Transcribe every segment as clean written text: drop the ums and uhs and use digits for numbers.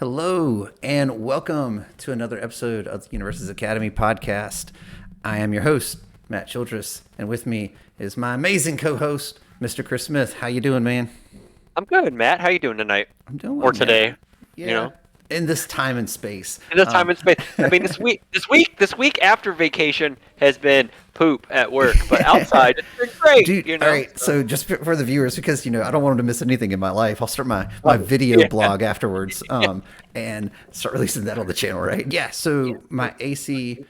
Hello, and welcome to another episode of the Universes Academy podcast. I am your host, Matt Childress, and with me is my amazing co-host, Mr. Chris Smith. How you doing, man? I'm good, Matt. How you doing tonight? I'm doing well, Or today? Yeah, You know, in this time and space. in this time and space. I mean, this week after vacation has been poop at work, but outside it's been great. Dude, all right. So just for the viewers, because I don't want them to miss anything in my life, I'll start my video blog afterwards, and start releasing that on the channel, right? Yeah. So my AC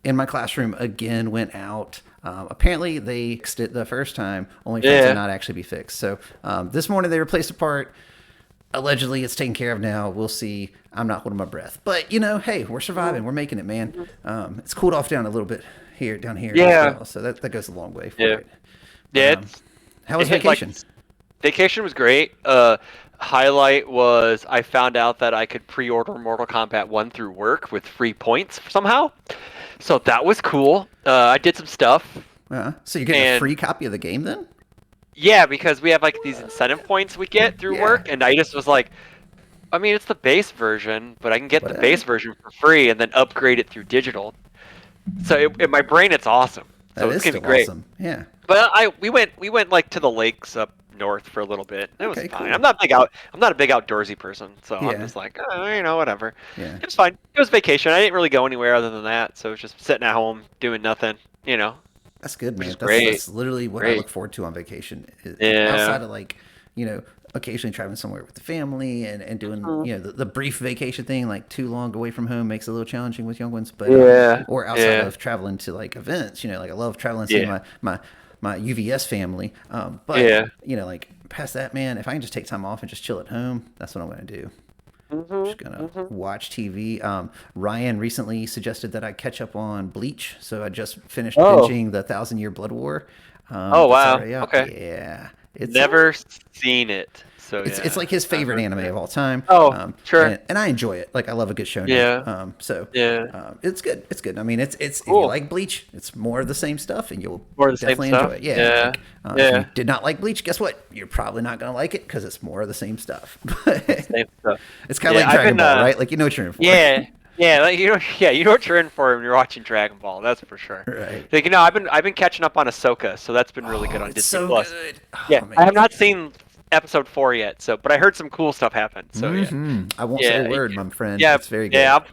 in my classroom again went out. Apparently they fixed it the first time, only for it to not actually be fixed. So this morning they replaced a part. Allegedly, it's taken care of now. We'll see. I'm not holding my breath, but hey, we're surviving. We're making it, man. It's cooled off down a little bit down here. Yeah. Well, so that goes a long way for it. Yeah. How was vacation? Vacation was great. Highlight was I found out that I could pre-order Mortal Kombat 1 through work with free points somehow. So that was cool. I did some stuff. So you're getting a free copy of the game then? Yeah, because we have like these incentive points we get through work, and I just was like, I mean, it's the base version, but I can get the base version for free and then upgrade it through digital. So in my brain, it's awesome. So it's gonna be great. Awesome. Yeah. But we went like to the lakes up north for a little bit. It was fine. Cool. I'm not a big outdoorsy person, so I'm just like, whatever. Yeah. It was fine. It was vacation. I didn't really go anywhere other than that, so it was just sitting at home doing nothing. That's good, man. Great. That's literally what I look forward to on vacation. Outside of occasionally traveling somewhere with the family and doing, the brief vacation thing, like too long away from home makes it a little challenging with young ones. But or outside of traveling to like events, like I love traveling to see my UVS family. Like past that, man, if I can just take time off and just chill at home, that's what I'm going to do. Just gonna watch TV. Ryan recently suggested that I catch up on Bleach, so I just finished binging the 1,000-Year Blood War. Wow. Okay. Yeah. It's never seen it. So it's like his favorite anime of all time. Sure. And I enjoy it. Like I love a good show. It's good. It's good. I mean, it's if you like Bleach, it's more of the same stuff, and you'll definitely enjoy it. Yeah. If you did not like Bleach, guess what? You're probably not gonna like it because it's more of the same stuff. Same stuff. It's kind of like Dragon Ball, right? Like you know what you're in for. Yeah. Yeah, like you know what you're in for when you're watching Dragon Ball. That's for sure. Right. Like I've been catching up on Ahsoka, so that's been really good on Disney so Plus. Good. Man. I have not seen episode 4 yet, but I heard some cool stuff happen. So I won't say a word, my friend. Yeah, it's very good. Yeah, I'm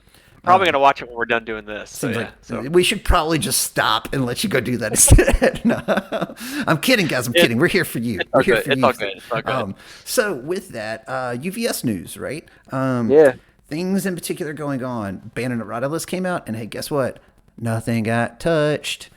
probably gonna watch it when we're done doing this. So, we should probably just stop and let you go do that instead. No, I'm kidding, guys. I'm kidding. We're here for you. We're here for you. It's all good. So with that, UVS news, right? Things in particular going on. Banon list came out, and hey, guess what? Nothing got touched.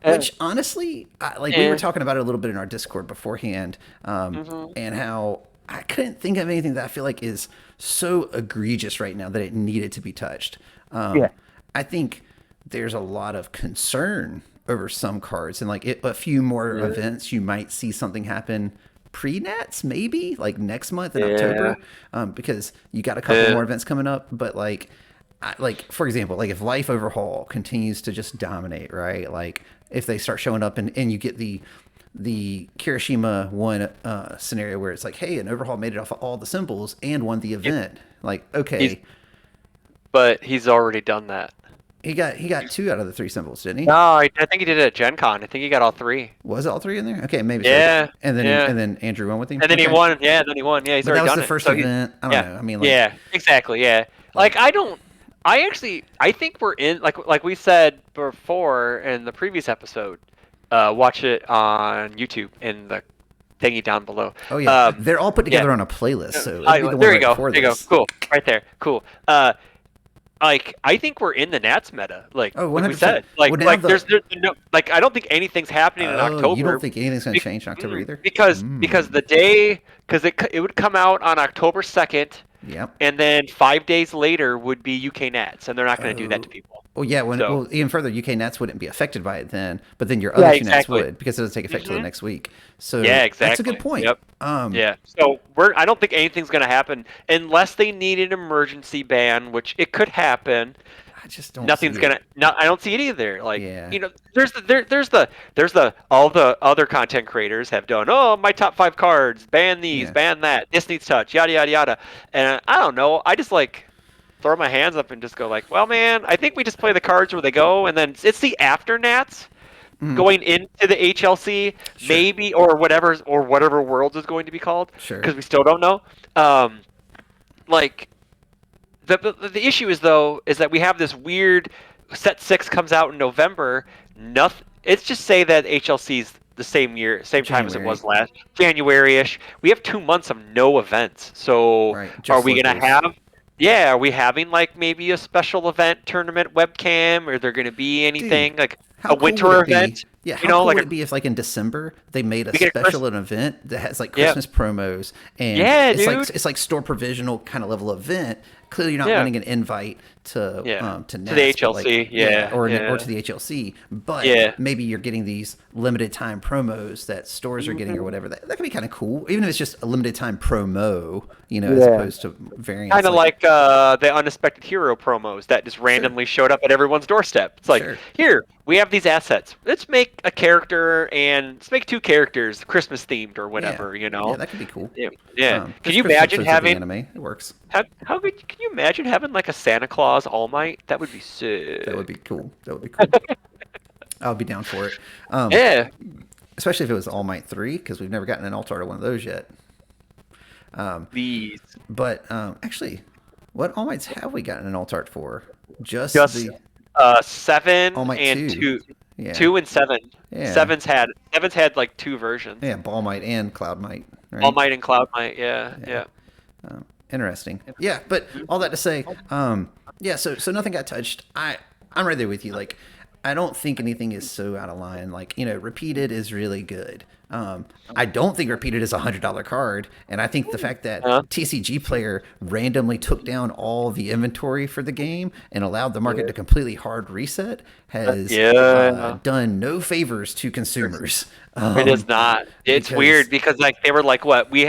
Which honestly, we were talking about it a little bit in our Discord beforehand, and how I couldn't think of anything that I feel like is so egregious right now that it needed to be touched. I think there's a lot of concern over some cards, and like a few more events, you might see something happen pre-nats, maybe like next month in October, because you got a couple more events coming up, but for example, like if Life Overhaul continues to just dominate, right? Like if they start showing up and you get the Kirishima one scenario where it's like, hey, an Overhaul made it off of all the symbols and won the event. Like, okay. But he's already done that. He got 2 out of the 3 symbols, didn't he? No, I think he did it at Gen Con. I think he got all 3. Was it all 3 in there? Okay, maybe. Yeah. So. And then Andrew won with him? And then he won. Yeah, then he won. Yeah, he's already done it. That was the first event. I don't know. I mean, exactly. Yeah. I think we're in, like we said before in the previous episode, watch it on YouTube in the thingy down below. Oh, yeah. They're all put together on a playlist. So there you go. There you go. Cool. Right there. Cool. I think we're in the Nats meta. Like we said. There's no, I don't think anything's happening in October. You don't think anything's going to change in October either? Because it would come out on October 2nd. Yep. And then 5 days later would be UK Nats, and they're not going to do that to people. Well, yeah. Even further, UK Nats wouldn't be affected by it then, but then your other two Nats would, because it doesn't take effect until the next week. So that's a good point. Yep. So I don't think anything's going to happen unless they need an emergency ban, which it could happen. I just don't Nothing's see it. gonna. No, I don't see it either. Like, Yeah. you know, there's the all the other content creators have done. Oh, my top 5 cards. Ban these. Yeah. Ban that. This needs touch. Yada yada yada. And I don't know. I just like throw my hands up and just go like, well, man, I think we just play the cards where they go, and then it's the afternats Mm, going into the HLC, sure. maybe, or whatever Worlds is going to be called, Sure. because we still don't know. Like the issue is though is that we have this weird set 6 comes out in November. Nothing. It's just say that HLC's the same year, same time as it January. was last January-ish. We have 2 months of no events. So Right. are Just we gonna locals. have? Yeah, are we having like maybe a special event tournament webcam? Are there gonna be Dude, anything like how a cool would winter it be? event? Yeah, You how know, cool like would it be if, like, in December they made a we get a Chris. special event that has like Yeah, Christmas promos, and yeah, it's like dude. store provisional kind of level event. Clearly, you're not Yeah, running an invite yeah. to To the Nats, but like HLC. yeah, Yeah, or yeah, to the HLC. But yeah. maybe you're getting these limited time promos that stores are getting or Mhm. whatever. That could be kind of cool, even if it's just a limited time promo, as Yeah. opposed to Kind variants. of Like like the unexpected hero promos that just sure, randomly showed up at everyone's doorstep. It's like, sure, here we have these assets. Let's make a character and let's make 2 characters, Christmas themed or yeah, whatever. yeah, that could be cool. Yeah, yeah. Can There's you Christmas imagine episodes of the having anime. It works. how good? Can you imagine having like a Santa Claus All Might? That would be That would sick. be cool. That would be cool. I'll be down for it. Yeah. Especially if it was All Might 3, because we've never gotten an alt art of one of those yet. These But actually, what All Mights have we gotten an alt art for? Just just the All seven Might and 2. two, Yeah. 2 and 7. Yeah. Seven's had like 2 versions. Yeah, Ball Might and Cloud Might, All right? Might and Cloud Might. Yeah, Yeah. yeah. Interesting. Yeah, but all that to say, yeah, so nothing got touched. I'm right there with you. Like, I don't think anything is so out of line. Like, repeated is really good. I don't think repeated is $100 card, and I think the fact that Huh? TCG Player randomly took down all the inventory for the game and allowed the market Yeah. to completely hard reset has Yeah. done no favors to consumers. It is not. It's Because weird because like they were like, what we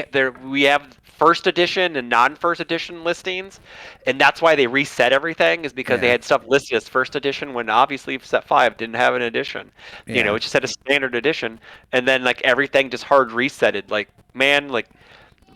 have first edition and non-first edition listings, and that's why they reset everything is because they yeah, had stuff listed as first edition when obviously set 5 didn't have an edition. yeah. It just had a standard edition, and then like everything just hard resetted. Like man, like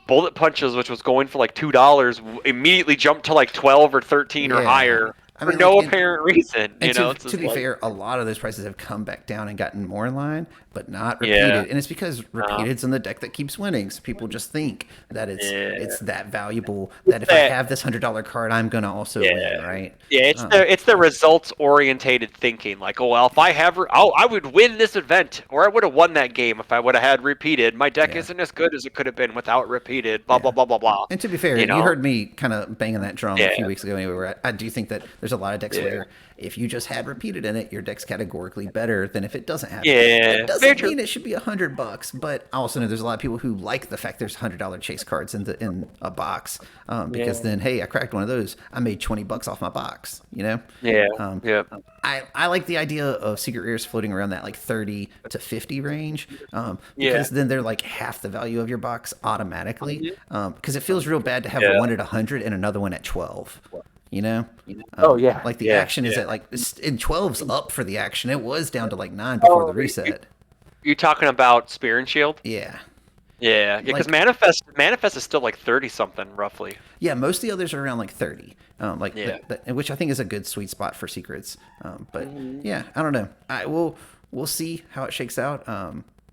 bullet punches, which was going for like $2, immediately jumped to like 12 or 13 or Yeah. higher I for mean, like, no apparent reason. and to, It's to just be like, fair, a lot of those prices have come back down and gotten more in line, but not yeah, repeated. And it's because repeated's in the deck that keeps winning. So people just think that yeah. it's that valuable that if I That have this $100 card, I'm gonna also win, Yeah, right? yeah. Um, It's the results orientated thinking. Like, oh well, if I have, I would win this event, or I would have won that game if I would have had repeated. My deck yeah, isn't as good as it could have been without repeated. Blah blah yeah. blah blah blah. And to be fair, You you know? heard me kind of banging that drum a Yeah, few weeks ago anyway, where I do think that there's a lot of decks yeah, where if you just had repeated in it, your deck's categorically better than if it doesn't have it. That yeah. Very doesn't true. mean it should be $100, but I also know there's a lot of people who like the fact there's $100 chase cards in a box, because Yeah. then hey, I cracked one of those, I made $20 off my box, Yeah, Um, yeah, I like the idea of secret rares floating around that like 30 to 50 range, yeah, because then they're like half the value of your box automatically. Because it feels real bad to have yeah. one at 100 and another one at 12. You know, Oh yeah. like the Yeah, action is yeah. at like in 12's up for the action. It was down to like 9 before the Oh, reset. You talking about Spear and Shield? Yeah, Yeah, because like Manifest is still like 30 something roughly. yeah, most of the others are around like 30, like Yeah. which I think is a good sweet spot for secrets. But Mhm. yeah, I don't know. We'll see how it shakes out.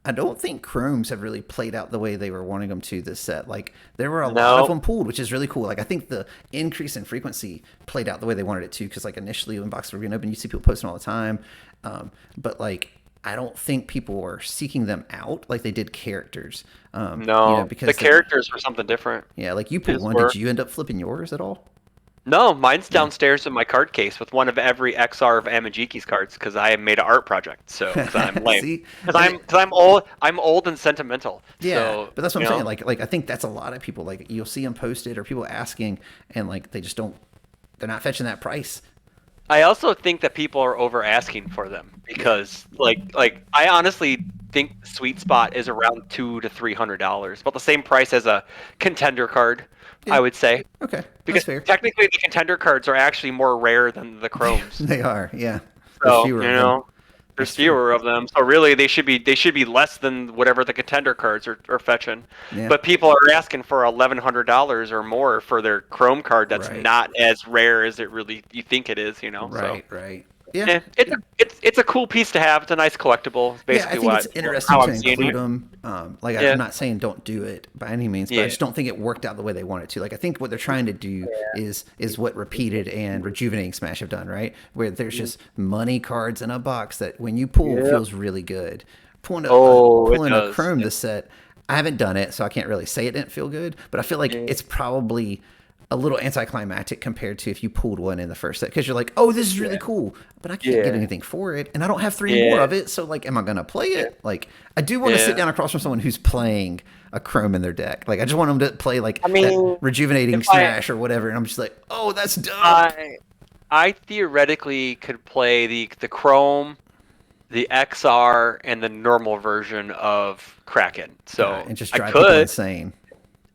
I don't think chromes have really played out the way they were wanting them to this set. Like there were a lot of No. them pulled, which is really cool. Like I think the increase in frequency played out the way they wanted it to, because like initially when boxes were being open, you see people posting all the time, but like I don't think people are seeking them out like they did characters. No, Because the characters were something different. yeah, like you pulled His one. were. Did you end up flipping yours at all? No, mine's Yeah. downstairs in my card case with one of every XR of Amajiki's cards because I made an art project. So because I'm lame, See, because I'm old. I'm old and sentimental. yeah, So but that's what I'm you saying. know, Like I think that's a lot of people. Like you'll see them posted or people asking, and like they just don't. They're not fetching that price. I also think that people are over asking for them because like I honestly think the sweet spot is around $200 to $300, about the same price as a contender card I would say. Okay, because that's fair. technically the contender cards are actually more rare than the chromes. They are, yeah. There's So fewer of them. there's fewer of them. So really, they should be less than whatever the contender cards are fetching. Yeah. But people are asking for $1,100 or more for their chrome card. That's not as rare as it really you think it is. Right, so. right. Yeah, it's a cool piece to have. It's a nice collectible. It's basically I think it's interesting to include them. I'm not saying don't do it by any means, but I just don't think it worked out the way they wanted to. Like, I think what they're trying to do is what Repeated and Rejuvenating Smash have done, right? Where there's just money cards in a box that when you pull feels really good. Pulling a Chrome this set, I haven't done it, so I can't really say it didn't feel good, but I feel like it's probably a little anticlimactic compared to if you pulled one in the first set, because you're like, oh, this is really cool, but I can't get anything for it, and I don't have 3 more of it, so like, am I gonna play it? Like, I do want to sit down across from someone who's playing a Chrome in their deck. Like, I just want them to play like that Rejuvenating Smash or whatever, and I'm just like, oh, that's dope. I theoretically could play the Chrome, the XR, and the normal version of Kraken. So and just drive people insane.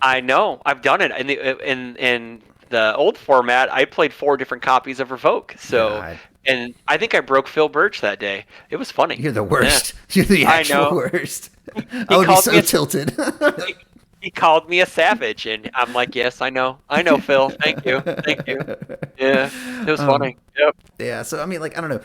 I know. I've done it in the old format. I played 4 different copies of Revoke. So, and I think I broke Phil Birch that day. It was funny. You're the worst. Yeah. You're the actual worst. I would be so tilted. He called me a savage, and I'm like, yes, I know, Phil. Thank you. Yeah, it was funny. Yep. Yeah. So I mean, like, I don't know.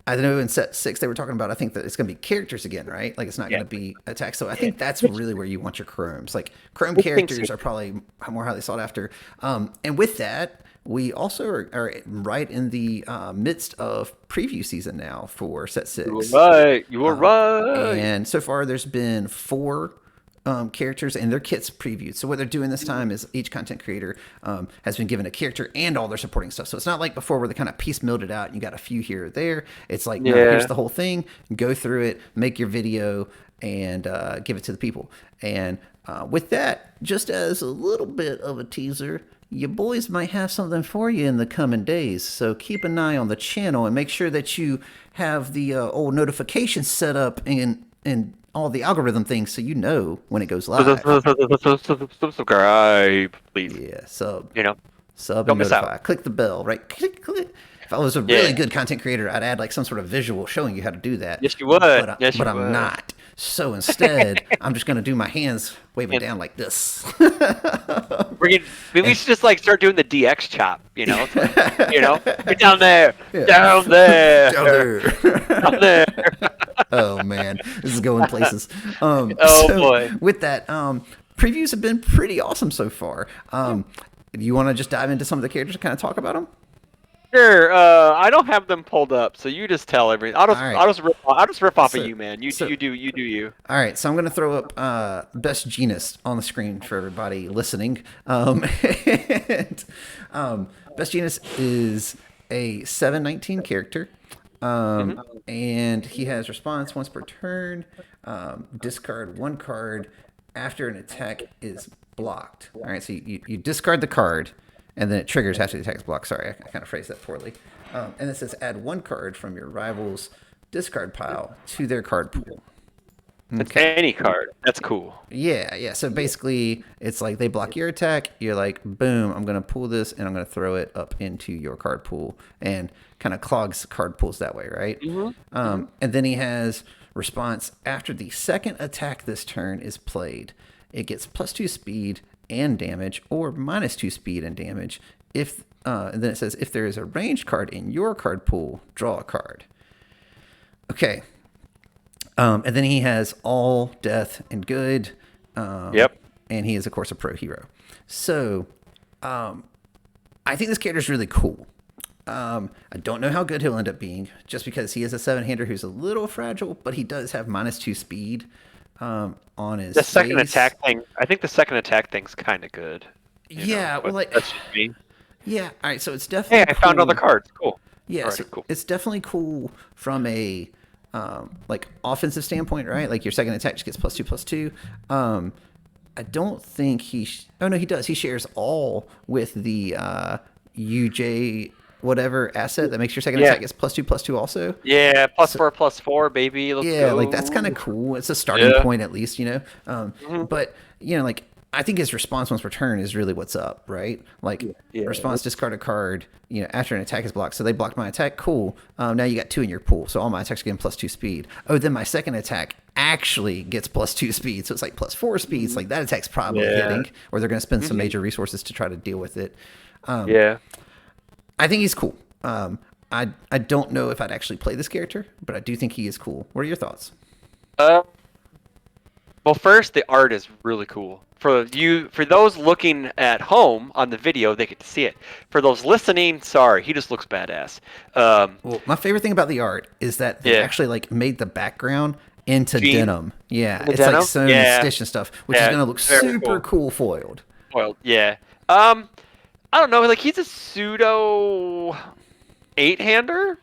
I know in set 6 they were talking about, I think that it's going to be characters again, right? Like, it's not going to be attacks. So I think that's really where you want your Chromes. Like, Chrome characters are probably more highly sought after. And with that, we also are right in the midst of preview season now for set 6. You were right. And so far there's been 4 characters and their kits previewed. So what they're doing this time is each content creator has been given a character and all their supporting stuff. So it's not like before where they kind of piecemealed it out and you got a few here or there. It's like, no, here's the whole thing. Go through it, make your video, and give it to the people. And with that, just as a little bit of a teaser, your boys might have something for you in the coming days. So keep an eye on the channel and make sure that you have the old notifications set up and all the algorithm things so you know when it goes live. Subscribe, please. Yeah, sub. Sub and notify. Click the bell, right? Click. If I was a really good content creator, I'd add like some sort of visual showing you how to do that. Yes, you would. But I'm not. So instead, I'm just going to do my hands waving down like this. We should just like start doing the DX chop, It's like, you're down there, down there. Oh man, this is going places. Boy. With that, previews have been pretty awesome so far. Do you want to just dive into some of the characters and kind of talk about them? Sure. I don't have them pulled up, so you just tell everything. I'll just rip off of you, man. You do you. All right, so I'm gonna throw up best Genus on the screen for everybody listening. Best Genus is a 7/19 character. And he has response once per turn. Discard 1 card after an attack is blocked. All right, so you discard the card, and then it triggers after the attack is blocked. Sorry, I kind of phrased that poorly. And it says add 1 card from your rival's discard pile to their card pool. Okay. Any card. That's cool. Yeah. So basically, it's like they block your attack. You're like, boom, I'm going to pull this, and I'm going to throw it up into your card pool. And kind of clogs card pools that way, right? And then he has response after the second attack this turn is played. It gets +2 speed and damage, or -2 speed and damage. And then it says, if there is a ranged card in your card pool, draw a card. Okay. And then he has all, death, and good. And he is, of course, a pro hero. So I think this character is really cool. I don't know how good he'll end up being, just because he is a 7-hander who's a little fragile, but he does have -2 speed on his second attack thing. I think the second attack thing's kind of good. That's just me. Yeah, all right, so it's definitely I found all the cards. Cool. Yeah, right, so cool. It's definitely cool from a like offensive standpoint, right? Like your second attack just gets +2/+2. I don't think he he does. He shares all with the UJ whatever asset that makes your second attack gets +2/+2 also. Yeah, +4/+4, baby. Let's go. Like that's kind of cool. It's a starting point at least, But like I think his response once per turn is really what's up, right? Like response, discard a card, after an attack is blocked. So they blocked my attack, cool. Now you got 2 in your pool, so all my attacks are getting +2 speed. Oh, then my second attack actually gets +2 speed, so it's like +4 speed. Like that attack's probably hitting, or they're going to spend some major resources to try to deal with it. I think he's cool. I don't know if I'd actually play this character, but I do think he is cool. What are your thoughts? Well, first, the art is really cool. For those looking at home on the video, they get to see it. For those listening, sorry, he just looks badass. Well, my favorite thing about the art is that they actually like made the background into denim. Yeah, it's denim? like sewn and stitched and stuff, which is gonna look super cool foiled. I don't know. Like he's a pseudo 8-hander.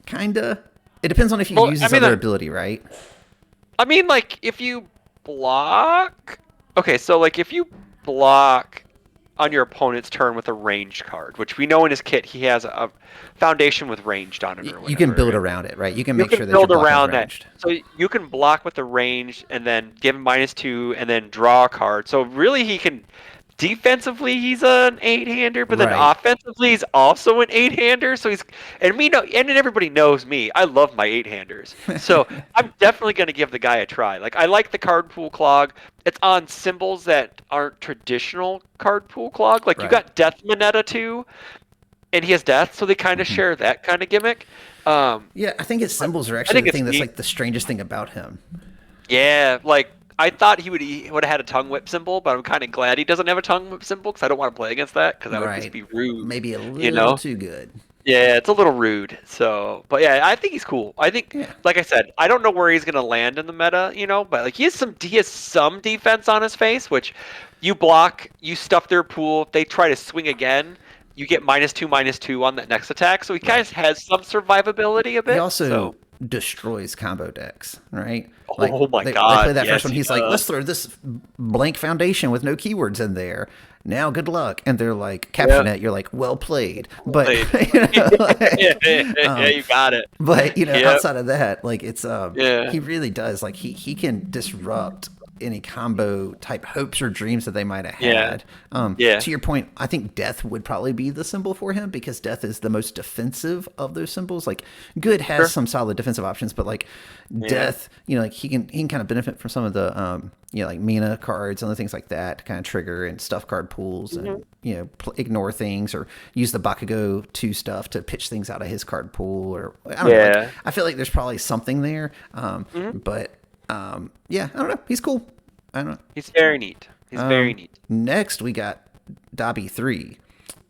Kinda. It depends on if you use his other ability, right? I mean, like, if you block... Okay, so, like, if you block on your opponent's turn with a ranged card, which we know in his kit he has a foundation with ranged on it or whatever. You can build around it, right? You can make sure that you're blocking around ranged. So you can block with the ranged and then give him -2 and then draw a card. So really he can... Defensively, he's an 8-hander, but then offensively, he's also an 8-hander. So and everybody knows me. I love my 8-handers. So I'm definitely going to give the guy a try. Like I like the card pool clog. It's on symbols that aren't traditional card pool clog. Like you got Death Moneta too, and he has Death, so they kind of share that kind of gimmick. I think his symbols are actually the thing that's like the strangest thing about him. Yeah, like. I thought he would have had a tongue whip symbol, but I'm kind of glad he doesn't have a tongue whip symbol because I don't want to play against that because that would just be rude. Maybe a little too good. Yeah, it's a little rude. So, but yeah, I think he's cool. I think, like I said, I don't know where he's gonna land in the meta, but like he has some defense on his face, which you block, you stuff their pool. If they try to swing again, you get -2/-2 on that next attack. So he kind of has some survivability a bit. He also destroys combo decks, right? Like, oh my god! They play that first one. He's like, let's throw this blank foundation with no keywords in there. Now, good luck. And they're like, caption it. You're like, well played. But you got it. But outside of that, like it's he really does. Like he can disrupt any combo type hopes or dreams that they might have had. To your point, I think Death would probably be the symbol for him because Death is the most defensive of those symbols. Like Good has some solid defensive options, but like Death, like he can kind of benefit from some of the like Mina cards and other things like that to kind of trigger and stuff card pools and ignore things or use the Bakugo 2 stuff to pitch things out of his card pool or I don't know. Like, I feel like there's probably something there, but. I don't know. He's cool. I don't know. He's very neat. Very neat. Next, we got Dobby III.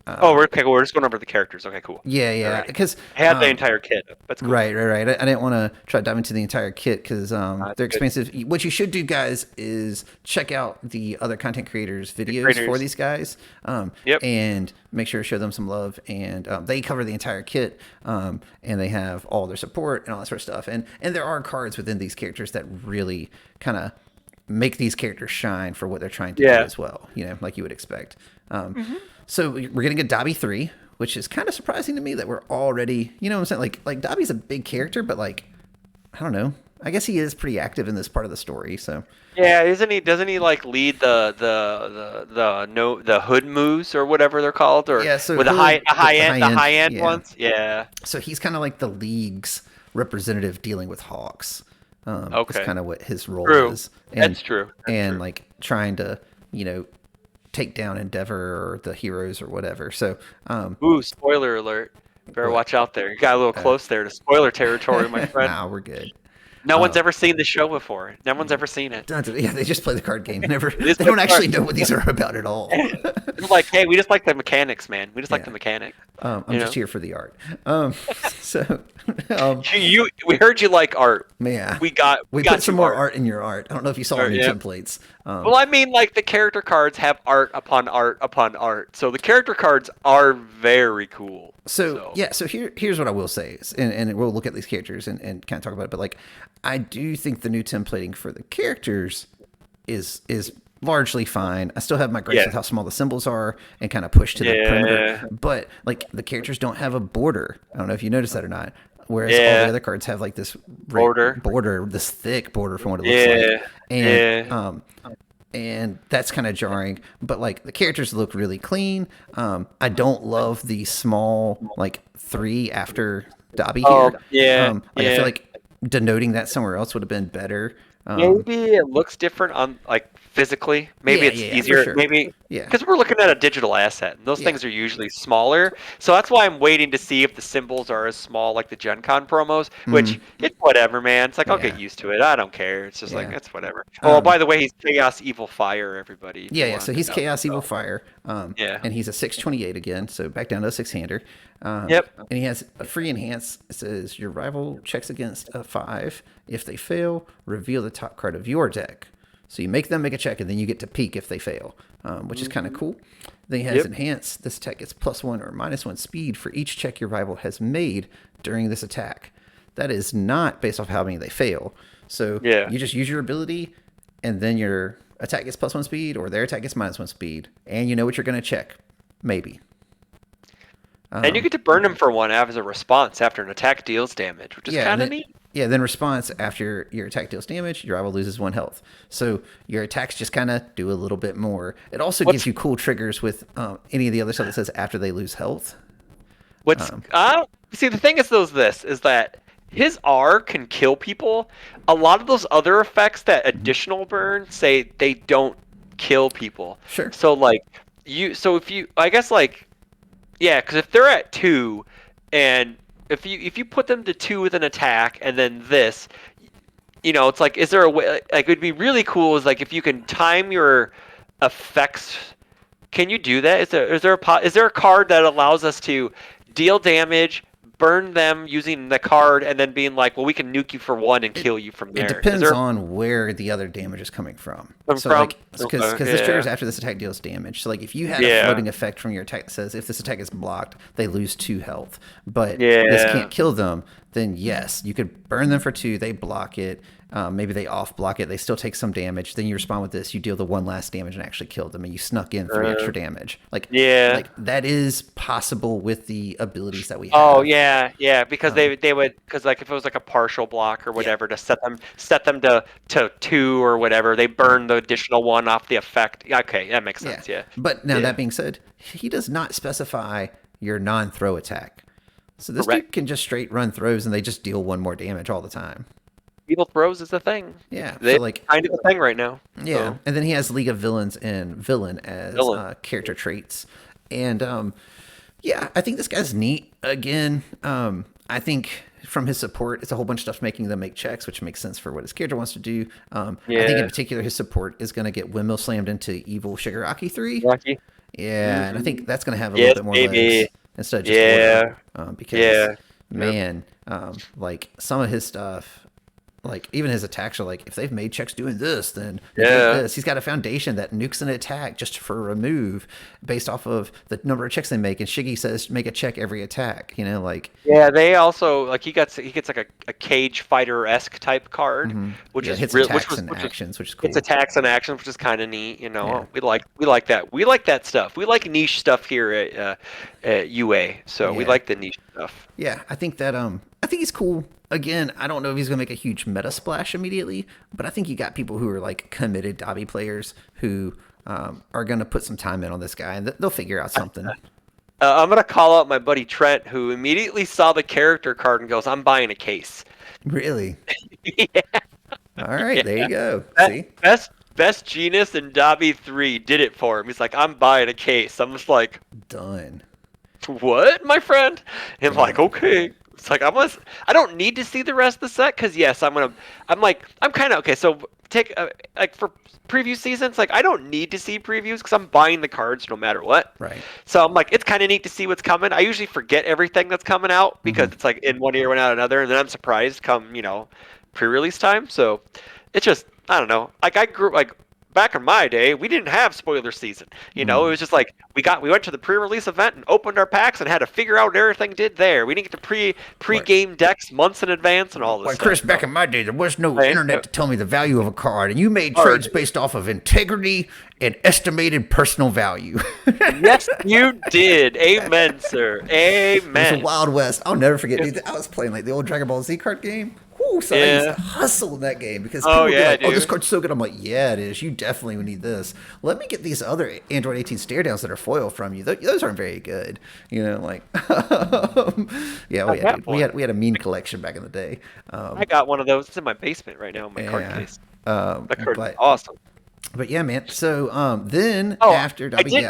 We're just going over the characters. Okay, cool. Yeah. Because I had the entire kit. That's cool. Right. I didn't want to try to dive into the entire kit because they're expensive. What you should do, guys, is check out the other content creators' videos for these guys. And make sure to show them some love. And they cover the entire kit, and they have all their support and all that sort of stuff. And there are cards within these characters that really kind of make these characters shine for what they're trying to do as well. Like you would expect. So we're getting a Dobby III, which is kind of surprising to me that we're already, what I'm saying? Like Dobby's a big character, but like, I don't know. I guess he is pretty active in this part of the story. So yeah, isn't he? Doesn't he like lead the hood moves or whatever they're called, or so with the high end ones? Yeah. So he's kind of like the league's representative dealing with Hawks. That's kind of what his role is. That's true. Like trying to take down Endeavor or the heroes or whatever. So spoiler alert. Better watch out there. You got a little close there to spoiler territory, my friend. Nah, we're good. No one's ever seen the show before. No one's ever seen it. Yeah, they just play the card game. They don't actually know what these are about at all. It's like, hey, we just like the mechanics, man. We just like the mechanic. I'm just here for the art. We heard you like art. Yeah. We put some more art in your art. I don't know if you saw any templates. Well, I mean, like the character cards have art upon art upon art. So the character cards are very cool. So here's what I will say, and we'll look at these characters and kind of talk about it. But like, I do think the new templating for the characters is largely fine. I still have my gripes with how small the symbols are and kind of push to the perimeter. But like the characters don't have a border. I don't know if you noticed that or not. Whereas all the other cards have like this border, this thick border from what it looks like. and that's kind of jarring. But like the characters look really clean. I don't love the small like 3 after Dobby here. Like I feel like denoting that somewhere else would have been better. Maybe it looks different on like physically. Maybe it's easier. Sure. Maybe because we're looking at a digital asset, and those things are usually smaller. So that's why I'm waiting to see if the symbols are as small like the Gen Con promos. Which it's whatever, man. It's like I'll get used to it. I don't care. It's just like it's whatever. Oh, by the way, he's Chaos Evil Fire. Everybody. So he's Chaos Evil Fire. And he's a 628 again, so back down to a 6-hander. And he has a free enhance. It says your rival checks against a 5. If they fail, reveal the top card of your deck. So you make them make a check, and then you get to peek if they fail, which is kind of cool. Then he has enhance. This attack gets +1 or -1 speed for each check your rival has made during this attack. That is not based off how many they fail. So you just use your ability, and then your attack gets +1 speed, or their attack gets -1 speed, and you know what you're going to check, maybe. And you get to burn them for 1 as a response after an attack deals damage, which is kind of neat. Yeah, then response after your attack deals damage, your rival loses 1 health. So your attacks just kind of do a little bit more. It also gives you cool triggers with any of the other stuff that says after they lose health. See, the thing is that his R can kill people. A lot of those other effects that additional burn say they don't kill people. Sure. So like because if they're at 2, and if you put them to 2 with an attack, and then this, it's like, is there a way? Like, it would be really cool is like if you can time your effects. Can you do that? Is there a card that allows us to deal damage, burn them using the card, and then being like, well, we can nuke you for 1 and kill you from there? It depends on where the other damage is coming from. Because this triggers after this attack deals damage. So like if you had a floating effect from your attack that says if this attack is blocked, they lose 2 health, but this can't kill them, then yes, you could burn them for 2, they block it. Maybe they off block it, they still take some damage. Then you respond with this, you deal the 1 last damage and actually kill them, and you snuck in 3 extra damage. Like that is possible with the abilities that we have. Oh yeah, because they would, because like if it was like a partial block or whatever to set them to 2 or whatever, they burn the additional 1 off the effect. Okay, that makes sense. Yeah. But now that being said, he does not specify your non-throw attack. So this dude can just straight run throws, and they just deal 1 more damage all the time. Evil throws is a thing. Yeah, they're like kind of a thing right now. Yeah, so. And then he has League of Villains and Villain as character traits, and I think this guy's neat. Again, I think from his support, it's a whole bunch of stuff making them make checks, which makes sense for what his character wants to do. I think in particular, his support is going to get windmill slammed into Evil Shigaraki 3. Yeah, and I think that's going to have a little bit more legs instead of just order, because man, like some of his stuff. Like, even his attacks are like, if they've made checks doing this, then this. He's got a foundation that nukes an attack just for a remove based off of the number of checks they make. And Shiggy says, make a check every attack, like. Yeah, they also, like, he gets like a cage fighter-esque type card, which is hits attacks and actions, which is cool. It's attacks and actions, which is kind of neat, We like that. We like that stuff. We like niche stuff here at UA, so we like the niche stuff. Yeah, I think that, I think he's cool. Again, I don't know if he's going to make a huge meta splash immediately, but I think you got people who are like committed Dobby players who are going to put some time in on this guy, and they'll figure out something. I'm going to call out my buddy Trent, who immediately saw the character card and goes, I'm buying a case. Really? All right, there you go. See? Best Genus and Dobby 3 did it for him. He's like, I'm buying a case. I'm just like, done. What, my friend? And I'm like, okay. It's like I don't need to see the rest of the set because yes, I'm kind of okay. So take like for preview seasons, like I don't need to see previews because I'm buying the cards no matter what. Right. So I'm like, it's kind of neat to see what's coming. I usually forget everything that's coming out because it's like in one ear and out another, and then I'm surprised come pre-release time. So it's just I don't know. Like I grew like. Back in my day, we didn't have spoiler season. It was just like we went to the pre-release event and opened our packs and had to figure out what everything did there. We didn't get to pre-game decks months in advance and all this stuff. Chris, back in my day, there was no internet to tell me the value of a card, and you made trades based off of integrity and estimated personal value. Yes, you did. Amen, sir. Amen. It was a Wild West. I'll never forget. Dude, I was playing like the old Dragon Ball Z card game. So I used to hustle in that game because people would be like, "Oh, this card's so good." I'm like, "Yeah, it is. You definitely would need this. Let me get these other Android 18 stare downs that are foil from you. Those aren't very good." You know, like, yeah, we had a mean collection back in the day. I got one of those. It's in my basement right now in my card case. That card's awesome. But yeah, man. So then after Dobby,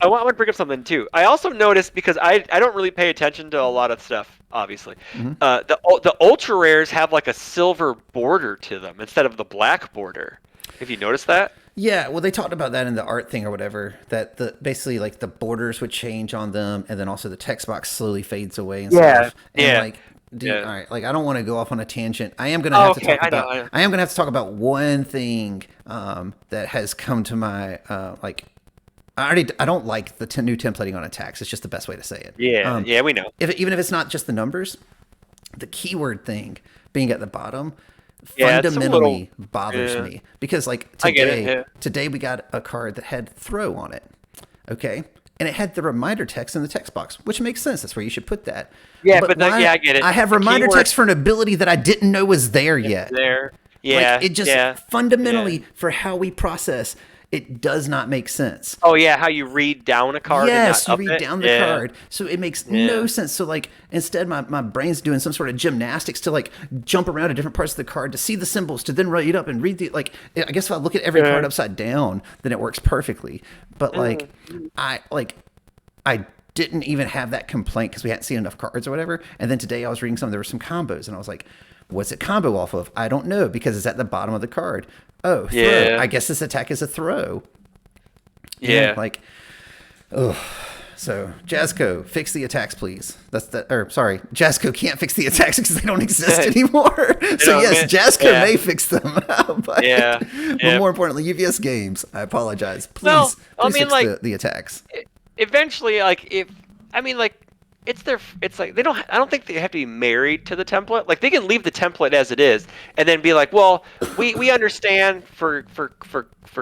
I want to bring up something too. I also noticed, because I don't really pay attention to a lot of stuff, obviously. The ultra rares have like a silver border to them instead of the black border. Have you noticed that? Yeah, well, they talked about that in the art thing or whatever. That basically like the borders would change on them, and then also the text box slowly fades away and stuff. And like, all right, like I don't want to go off on a tangent. I am gonna have to talk about. I am gonna have to talk about one thing that has come to my like. I don't like the new templating on attacks. It's just the best way to say it. Yeah, we know. Even if it's not just the numbers, the keyword thing being at the bottom fundamentally bothers me, because like today we got a card that had throw on it, okay, and it had the reminder text in the text box, which makes sense. That's where you should put that. Yeah, but I get it. I have reminder text for an ability that I didn't know was there yet. Yeah, like, it just fundamentally for how we process. It does not make sense. Oh yeah, how you read down a card? Yes, you read down the card. So it makes no sense. So like instead, my brain's doing some sort of gymnastics to like jump around to different parts of the card to see the symbols, to then write it up and read the like. I guess if I look at every card upside down, then it works perfectly. But like, I didn't even have that complaint because we hadn't seen enough cards or whatever. And then today I was reading some. There were some combos, and I was like, "What's it combo off of?" I don't know, because it's at the bottom of the card. Oh, throw. Yeah. I guess this attack is a throw. Yeah. Like, oh. So, Jazzco, fix the attacks, please. Sorry, Jazzco can't fix the attacks because they don't exist anymore. So, yes, Jazzco may fix them. But more importantly, UVS Games, I apologize. Please fix the attacks. Eventually, it's like I don't think they have to be married to the template. Like, they can leave the template as it is and then be like, well, we understand for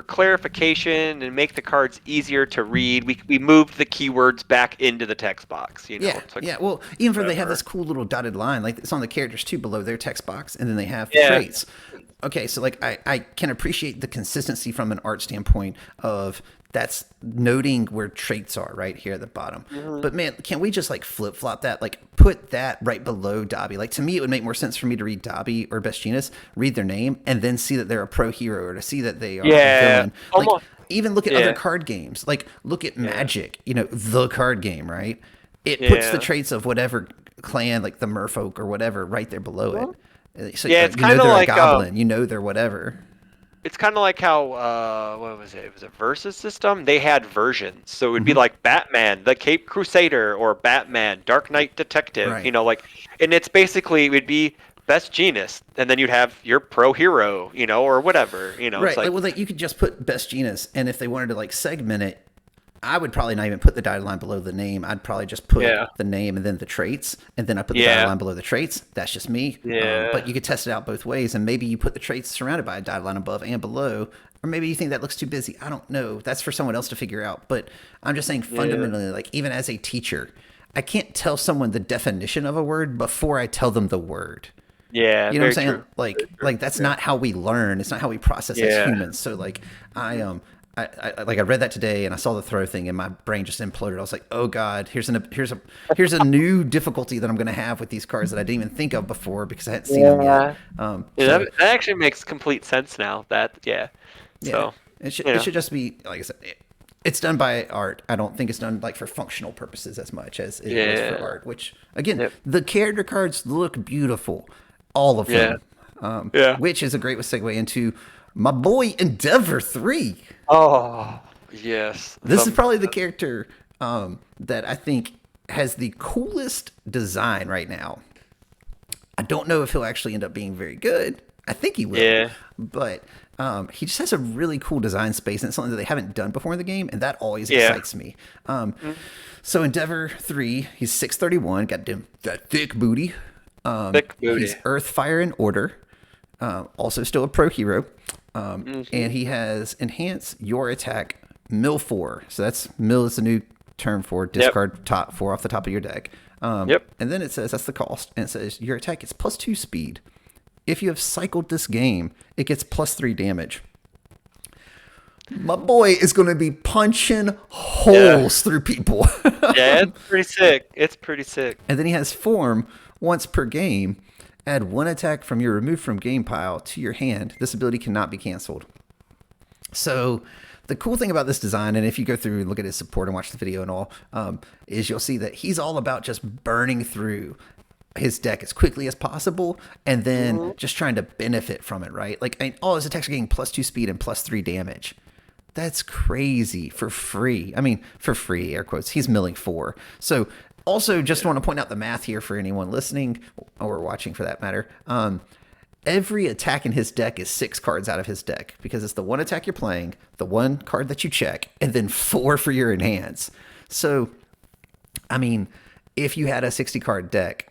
clarification and make the cards easier to read, we moved the keywords back into the text box, you know. Well, even for they have this cool little dotted line, like it's on the characters too below their text box, and then they have traits. Okay, so like I can appreciate the consistency from an art standpoint of that's noting where traits are right here at the bottom. But man, can't we just like flip flop that? Like put that right below Dobby. Like to me, it would make more sense for me to read Dobby or Best Genus, read their name, and then see that they're a pro hero, or to see that they are a villain. Like, even look at other card games. Like look at Magic, you know, the card game, right? It puts the traits of whatever clan, like the Merfolk or whatever, right there below it. So, it's kind of like a goblin. You know they're whatever. It's kind of like how what was it? It was a versus system. They had versions, so it would be like Batman, the Cape Crusader, or Batman, Dark Knight Detective. Right. You know, like, and it's basically it would be Best Genus, and then you'd have your pro hero, you know, or whatever. You know, right? It's like, well, like you could just put Best Genus, and if they wanted to like segment it, I would probably not even put the dotted line below the name. I'd probably just put the name and then the traits, and then I put the dotted line below the traits. That's just me. But you could test it out both ways, and maybe you put the traits surrounded by a dotted line above and below, or maybe you think that looks too busy. I don't know. That's for someone else to figure out. But I'm just saying fundamentally, like even as a teacher, I can't tell someone the definition of a word before I tell them the word. Yeah, you know what I'm saying? Like that's not how we learn. It's not how we process as humans. So like I read that today and I saw the throw thing and my brain just imploded. I was like, oh God, here's a new difficulty that I'm going to have with these cards that I didn't even think of before because I hadn't seen them yet. That actually makes complete sense now. So it should just be, like I said, it's done by art. I don't think it's done like for functional purposes as much as it is for art, which again, the character cards look beautiful. All of them. Which is a great segue into my boy Endeavor 3. Oh, yes. This is probably the character that I think has the coolest design right now. I don't know if he'll actually end up being very good. I think he will. Yeah. But he just has a really cool design space, and it's something that they haven't done before in the game, and that always excites me. So Endeavor 3, he's 631, got that thick booty. He's Earth, Fire, and Order. Also still a pro hero. And he has enhance your attack mill 4. So that's mill is the new term for discard top 4 off the top of your deck. And then it says that's the cost, and it says your attack is +2 speed, if you have cycled this game, it gets +3 damage. My boy is going to be punching holes through people. Yeah, it's pretty sick. It's pretty sick. And then he has form once per game. Add 1 attack from your removed from game pile to your hand. This ability cannot be canceled. So the cool thing about this design, and if you go through and look at his support and watch the video and all, is you'll see that he's all about just burning through his deck as quickly as possible and then just trying to benefit from it, right? Like, all his attacks are getting +2 speed and +3 damage. That's crazy for free. I mean, for free, air quotes. He's milling 4. So also just want to point out the math here for anyone listening or watching for that matter. Every attack in his deck is 6 cards out of his deck because it's the 1 attack you're playing, the 1 card that you check, and then 4 for your enhance. So, I mean, if you had a 60 card deck,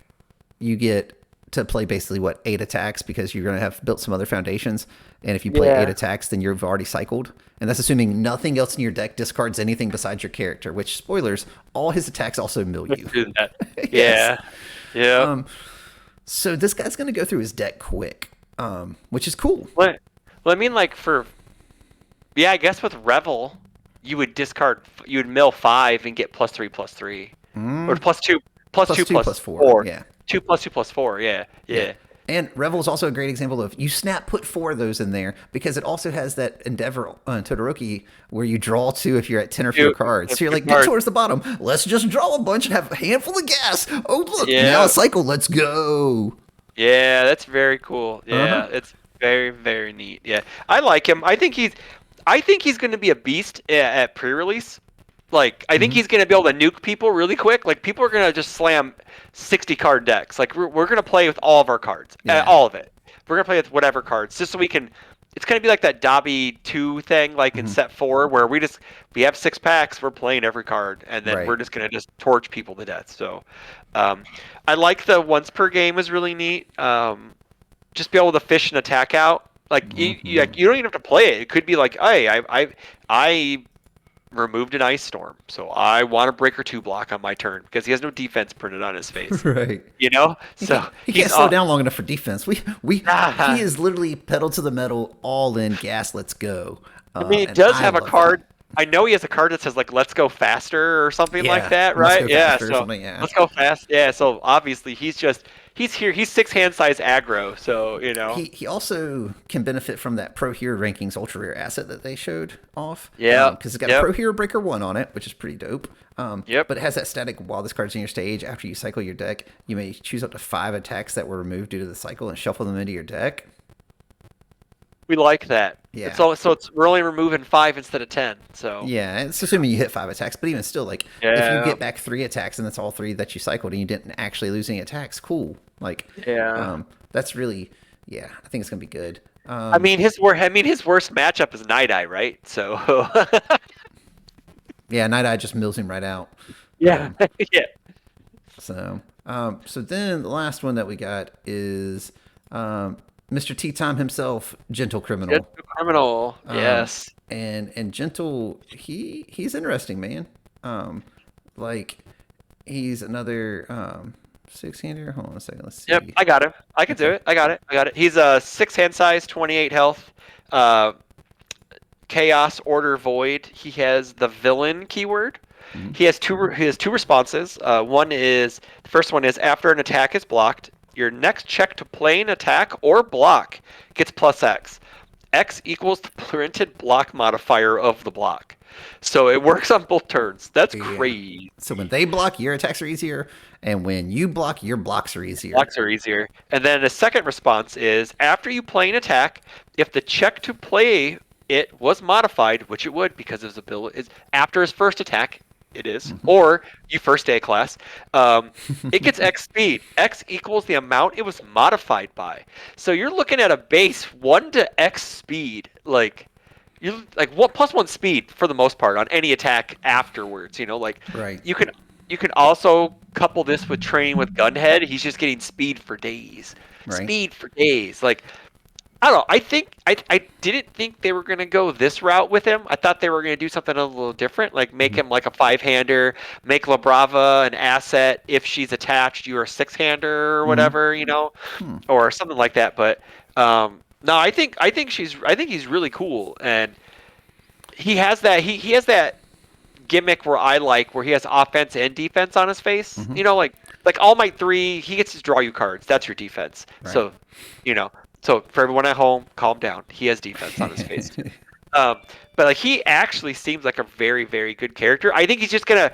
you get to play basically 8 attacks because you're going to have built some other foundations. And if you play 8 attacks, then you've already cycled. And that's assuming nothing else in your deck discards anything besides your character, which, spoilers, all his attacks also mill you. Do that. Yes. Yeah. So this guy's going to go through his deck quick, which is cool. Well, I mean, like I guess with Revel, you would mill 5 and get +3/+3. Or +2, +4. Yeah. 2 +2 +4. Yeah. And Revel is also a great example of you put 4 of those in there because it also has that Endeavor Todoroki where you draw 2 if you're at 10 or fewer cards. So you're like, get towards the bottom. Let's just draw a bunch and have a handful of gas. Oh, look, now a cycle. Let's go. Yeah, that's very cool. Yeah, it's very, very neat. Yeah, I like him. I think he's going to be a beast at pre-release. Like, I think he's going to be able to nuke people really quick. Like, people are going to just slam 60 card decks. Like, we're going to play with all of our cards. All of it. We're going to play with whatever cards. Just so we can... It's going to be like that Dobby II thing, like in set 4, where we have 6 packs, we're playing every card, and then we're just going to just torch people to death. So, I like the once per game is really neat. Just be able to fish an attack out. Like, you don't even have to play it. It could be like, hey, I removed an ice storm, so I want a breaker 2 block on my turn because he has no defense printed on his face. Right. You know? So he can't slow down long enough for defense. He is literally pedal to the metal, all in gas, let's go. I mean, he does have a card. I know he has a card that says like "Let's go faster" or something like that, right? Yeah. So let's go fast. Yeah. So obviously he's here. He's 6 hand size aggro. So he also can benefit from that Pro Hero Rankings ultra rare asset that they showed off. Yeah. Because it's got a Pro Hero Breaker 1 on it, which is pretty dope. But it has that static while this card's in your stage. After you cycle your deck, you may choose up to 5 attacks that were removed due to the cycle and shuffle them into your deck. We like that. Yeah. So we're only removing 5 instead of 10. So yeah, it's assuming you hit 5 attacks, but even still, like if you get back 3 attacks and that's all 3 that you cycled and you didn't actually lose any attacks, cool. Like that's really I think it's gonna be good. I mean his worst matchup is Night Eye, right? So yeah, Night Eye just mills him right out. Yeah. Yeah. So then the last one that we got is Mr. Tea Time himself, Gentle Criminal. Gentle Criminal, yes. And Gentle, he's interesting, man. Like he's another 6-hander. Hold on a second. Let's see. Yep, I got him. I can do it. I got it. He's a 6 hand size, 28 health. Chaos Order Void. He has the villain keyword. He has two responses. The first one is after an attack is blocked, your next check to play an attack or block gets +X. X equals the printed block modifier of the block. So it works on both turns. That's crazy. So when they block, your attacks are easier, and when you block, your blocks are easier. Blocks are easier. And then the second response is after you play an attack, if the check to play it was modified, which it would because his ability is after his first attack, it is, or you first day class, it gets X speed. X equals the amount it was modified by. So you're looking at a base 1 to X speed, like what +1 speed for the most part on any attack afterwards. Right. You can also couple this with training with Gunhead. He's just getting speed for days. Right. Speed for days. Like I don't know. I didn't think they were gonna go this route with him. I thought they were gonna do something a little different, like make Mhm. him like a 5-hander, make La Brava an asset. If she's attached, you're a 6-hander or Mhm. whatever, Hmm. or something like that. But no, I think he's really cool, and he has that gimmick where I like where he has offense and defense on his face. Mhm. Like All Might 3, he gets to draw you cards. That's your defense. Right. So, you know, so for everyone at home, calm down. He has defense on his face too. Um, but like he actually seems like a very, very good character. I think he's just gonna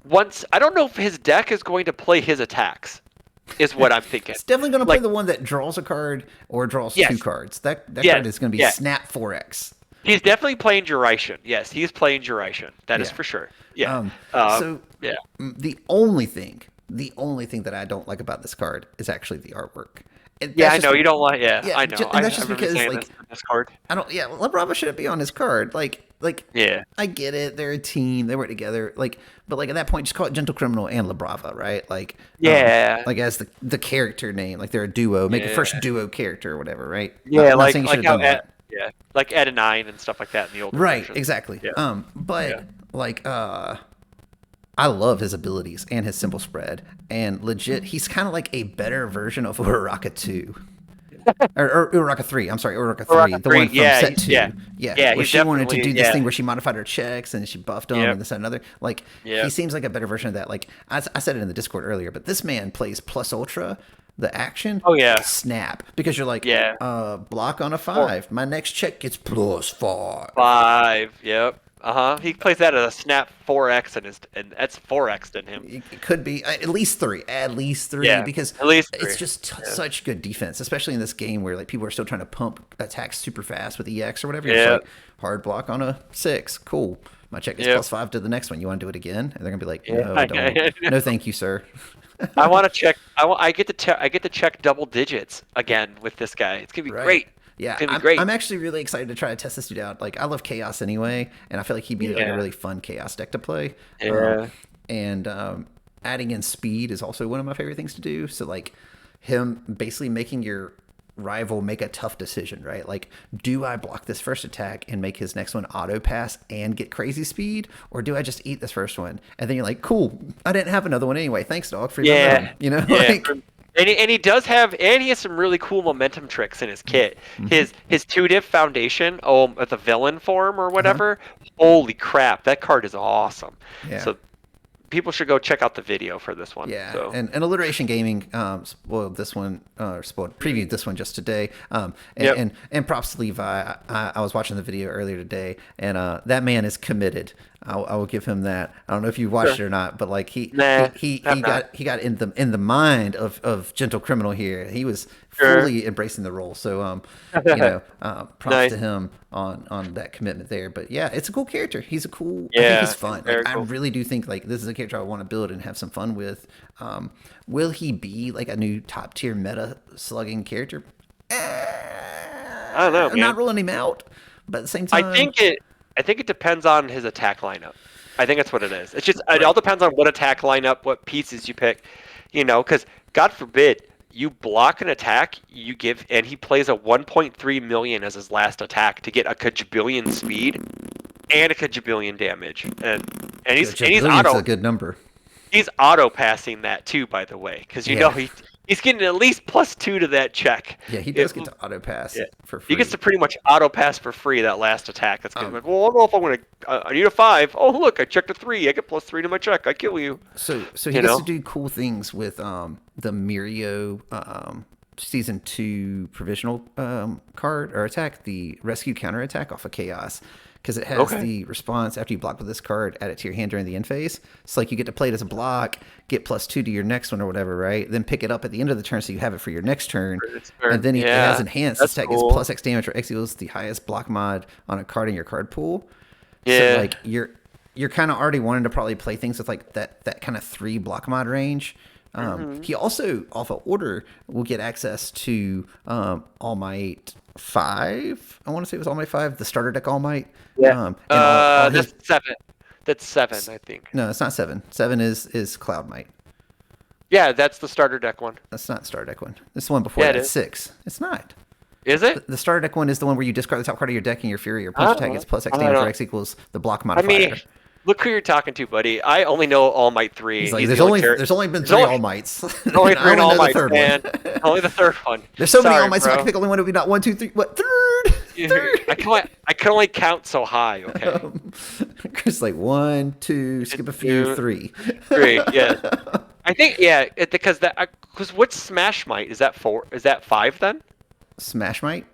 once. I don't know if his deck is going to play his attacks. Is what I'm thinking. It's definitely going to play Like the one that draws a card or draws two yes, cards. That yes, card is going to be yeah. Snap 4X. He's definitely playing Duration. Yes, he's playing Duration. That is Yeah. for sure. Yeah. Um, Um, so yeah. the only thing that I don't like about this card is actually the artwork. And Yeah, that's I just know you don't like. Yeah, yeah, I know. and I that's just remember because saying like this for Discord. I don't. Yeah, La Brava shouldn't be on his card. Like Yeah. I get it. They're a team. They work together. But like at that point, just call it Gentle Criminal and La Brava, right? Yeah. Like as the character name, like they're a duo. Make a Yeah. first duo character or whatever, right? Yeah. Not saying you should Like have how done that. yeah, like Ed and Nine and stuff like that in the older Right, versions. exactly. Yeah. But Yeah. like I love his abilities and his simple spread. And legit, he's kind of like a better version of Uraraka 2. Or Uraraka 3. I'm sorry, Uraraka 3. Uraraka The 3, one from yeah, set 2. yeah. Yeah. Yeah, Where he's she wanted to definitely do this yeah. thing where she modified her checks and she buffed them Yep. and this and another. Like, Yep. he seems like a better version of that. Like, I said it in the Discord earlier, but this man plays plus ultra. The action, Oh yeah. snap. Because you're like, Yeah. block on a 5. My next check gets plus 5. 5. Yep. He plays that at a snap 4x and that's 4x in him. It could be at least 3, Yeah. because At least 3. it's just Yeah. such good defense, especially in this game where like people are still trying to pump attacks super fast with EX or whatever. You're Yeah. just like hard block on a 6, cool. My check is Yep. plus 5 to the next one. You want to do it again? And they're gonna be like, Yeah. no, I don't. No, thank you, sir. I want to check. I get to I get to check double digits again with this guy. It's gonna be Right. great. Yeah, It's gonna be great. I'm actually really excited to try to test this dude out. Like, I love Chaos anyway, and I feel like he'd be like a Yeah. really fun Chaos deck to play. Yeah. And adding in speed is also one of my favorite things to do. So, like, him basically making your rival make a tough decision, right? Like, do I block this first attack and make his next one auto pass and get crazy speed, or do I just eat this first one? And then you're like, cool, I didn't have another one anyway. Thanks, dog, for Yeah. momentum. You know, Yeah. like, And he does have and he has some really cool momentum tricks in his kit. His 2-diff foundation, at the villain form or whatever. Holy crap, that card is awesome. yeah. So people should go check out the video for this one. Yeah, So and Alliteration Gaming spoiled this one, previewed this one just today. Yep. And props to Levi. I was watching the video earlier today, and that man is committed. I will give him that. I don't know if you watched it or not, but like Nah, he I'm got in the mind of Gentle Criminal here. He was Sure. fully embracing the role. So props Nice. to him on that commitment there. But yeah, it's a cool character. He's a cool. I Yeah, think he's he's fun. very Like, I cool. really do think like this is a character I want to build and have some fun with. Will he be like a new top tier meta slugging character? I don't know, I'm man. not ruling him out, but at the same time, I think it depends on his attack lineup. I think that's what it is. It's just it all depends on what attack lineup, what pieces you pick. Because God forbid you block an attack, and he plays a 1.3 million as his last attack to get a kajabillion speed and a kajabillion damage, and he's Billion's auto a good number. he's auto passing that too, by the way, because Yeah. know he's getting at least +2 to that check. Yeah, he does get to auto pass Yeah. for free. He gets to pretty much auto pass for free that last attack. That's gonna be like, well, I don't know if I'm gonna. I need a 5. Oh, look, I checked a 3. I get +3 to my check. I kill you. So he You gets know? to do cool things with the Murio season 2 provisional card or attack, the rescue counter attack off of Chaos. Because it has the response after you block with this card, add it to your hand during the end phase. It's like you get to play it as a block, get +2 to your next one or whatever, right? Then pick it up at the end of the turn so you have it for your next turn. And then it has enhanced. This attack gets +X damage or X equals the highest block mod on a card in your card pool. Yeah. So like you're kind of already wanting to probably play things with like that kind of 3 block mod range. He also off of order will get access to All Might 5. I want to say it was All Might 5, the starter deck All Might. Yeah. And all his, That's 7. That's 7, I think. no, it's not 7. 7 is Cloud Might. Yeah, that's the starter deck one. That's not starter deck one. This is the one before Yeah, it that. is. 6. It's not. Is it? The starter deck one is the one where you discard the top card of your deck and your Fury or Punch attack gets plus X I don't damage, where know. X equals the block I mean, modifier. look who you're talking to, buddy. I only know All Might 3. He's like, He's there's the only character. there's only been 3 All Mights. There's only I 3 only All know the Mights, third man. one. Only the third one. There's so many Sorry, All Mights, so I bro. can pick only one. It would be not 1, 2, 3. What third? Third. I can only count so high. Okay. Chris like 1, 2, skip a few, 3. 3. Yeah. I think because what's Smash Might? Is that 4? Is that 5 then? Smash Might?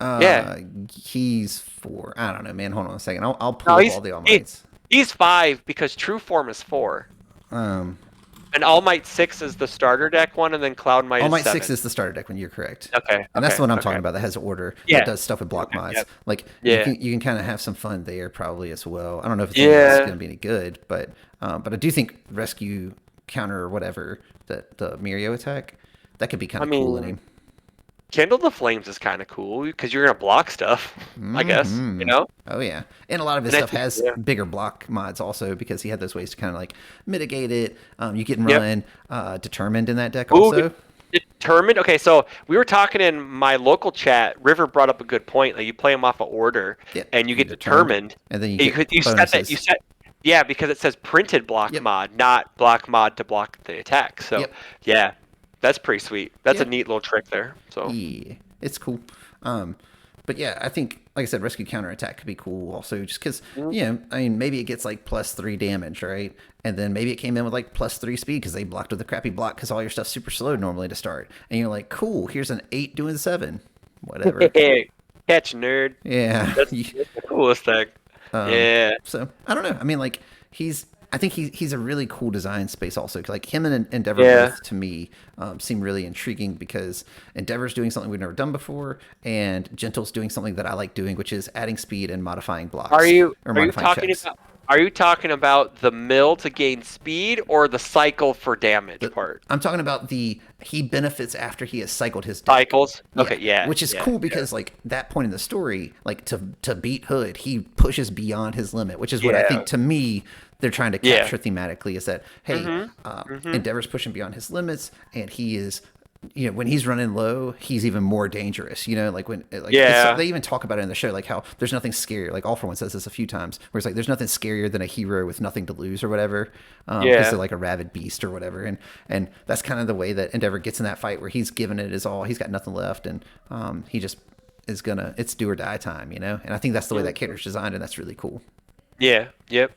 Yeah. He's 4. I don't know, man. Hold on a second. I'll pull up all the All Mights. He's 5 because True Form is 4. And All Might 6 is the starter deck one, and then Cloud Might All Might is 7. 6 is the starter deck one. You're correct. Okay. And that's the one I'm talking about that has order. Yeah. That does stuff with block mods. Yep. Like, Yeah. you can kind of have some fun there probably as well. I don't know if it's going to be any good, but I do think rescue counter or whatever, the Murio attack, that could be kind of cool in him. Kindle the Flames is kind of cool because you're going to block stuff, I guess, you know? Oh, yeah. And a lot of his stuff has bigger block mods also because he had those ways to kind of like mitigate it. You can run Determined in that deck also. Determined? Okay, so we were talking in my local chat. River brought up a good point. Like you play them off of order and you get Determined. And then you set that. Yeah, because it says printed block mod, not block mod to block the attack. So, yeah. That's pretty sweet. That's a neat little trick there. So yeah, it's cool. But yeah, I think, like I said, rescue counter attack could be cool also, just because I mean, maybe it gets like +3 damage, right? And then maybe it came in with like +3 speed because they blocked with a crappy block because all your stuff's super slow normally to start, and you're like, cool, here's an 8 doing 7, whatever. Catch nerd. Yeah, that's the coolest thing. Yeah. So I don't know. I mean, like I think he's a really cool design space also. Like him and Endeavor both, to me, seem really intriguing because Endeavor's doing something we've never done before, and Gentle's doing something that I like doing, which is adding speed and modifying blocks. Are you talking about the mill to gain speed or the cycle for damage part? I'm talking about he benefits after he has cycled his deck. Cycles? Okay, yeah. Which is cool because like that point in the story, like to beat Hood, he pushes beyond his limit, which is what I think to me they're trying to capture thematically is that, hey, Endeavor's pushing beyond his limits, and he is, when he's running low, he's even more dangerous, like when, they even talk about it in the show, like how there's nothing scarier, like All For One says this a few times, where it's like, there's nothing scarier than a hero with nothing to lose or whatever, because they're like a rabid beast or whatever, and that's kind of the way that Endeavor gets in that fight, where he's given it his all, he's got nothing left, and he just is it's do or die time, and I think that's the way that character's designed, and that's really cool. Yeah, yep.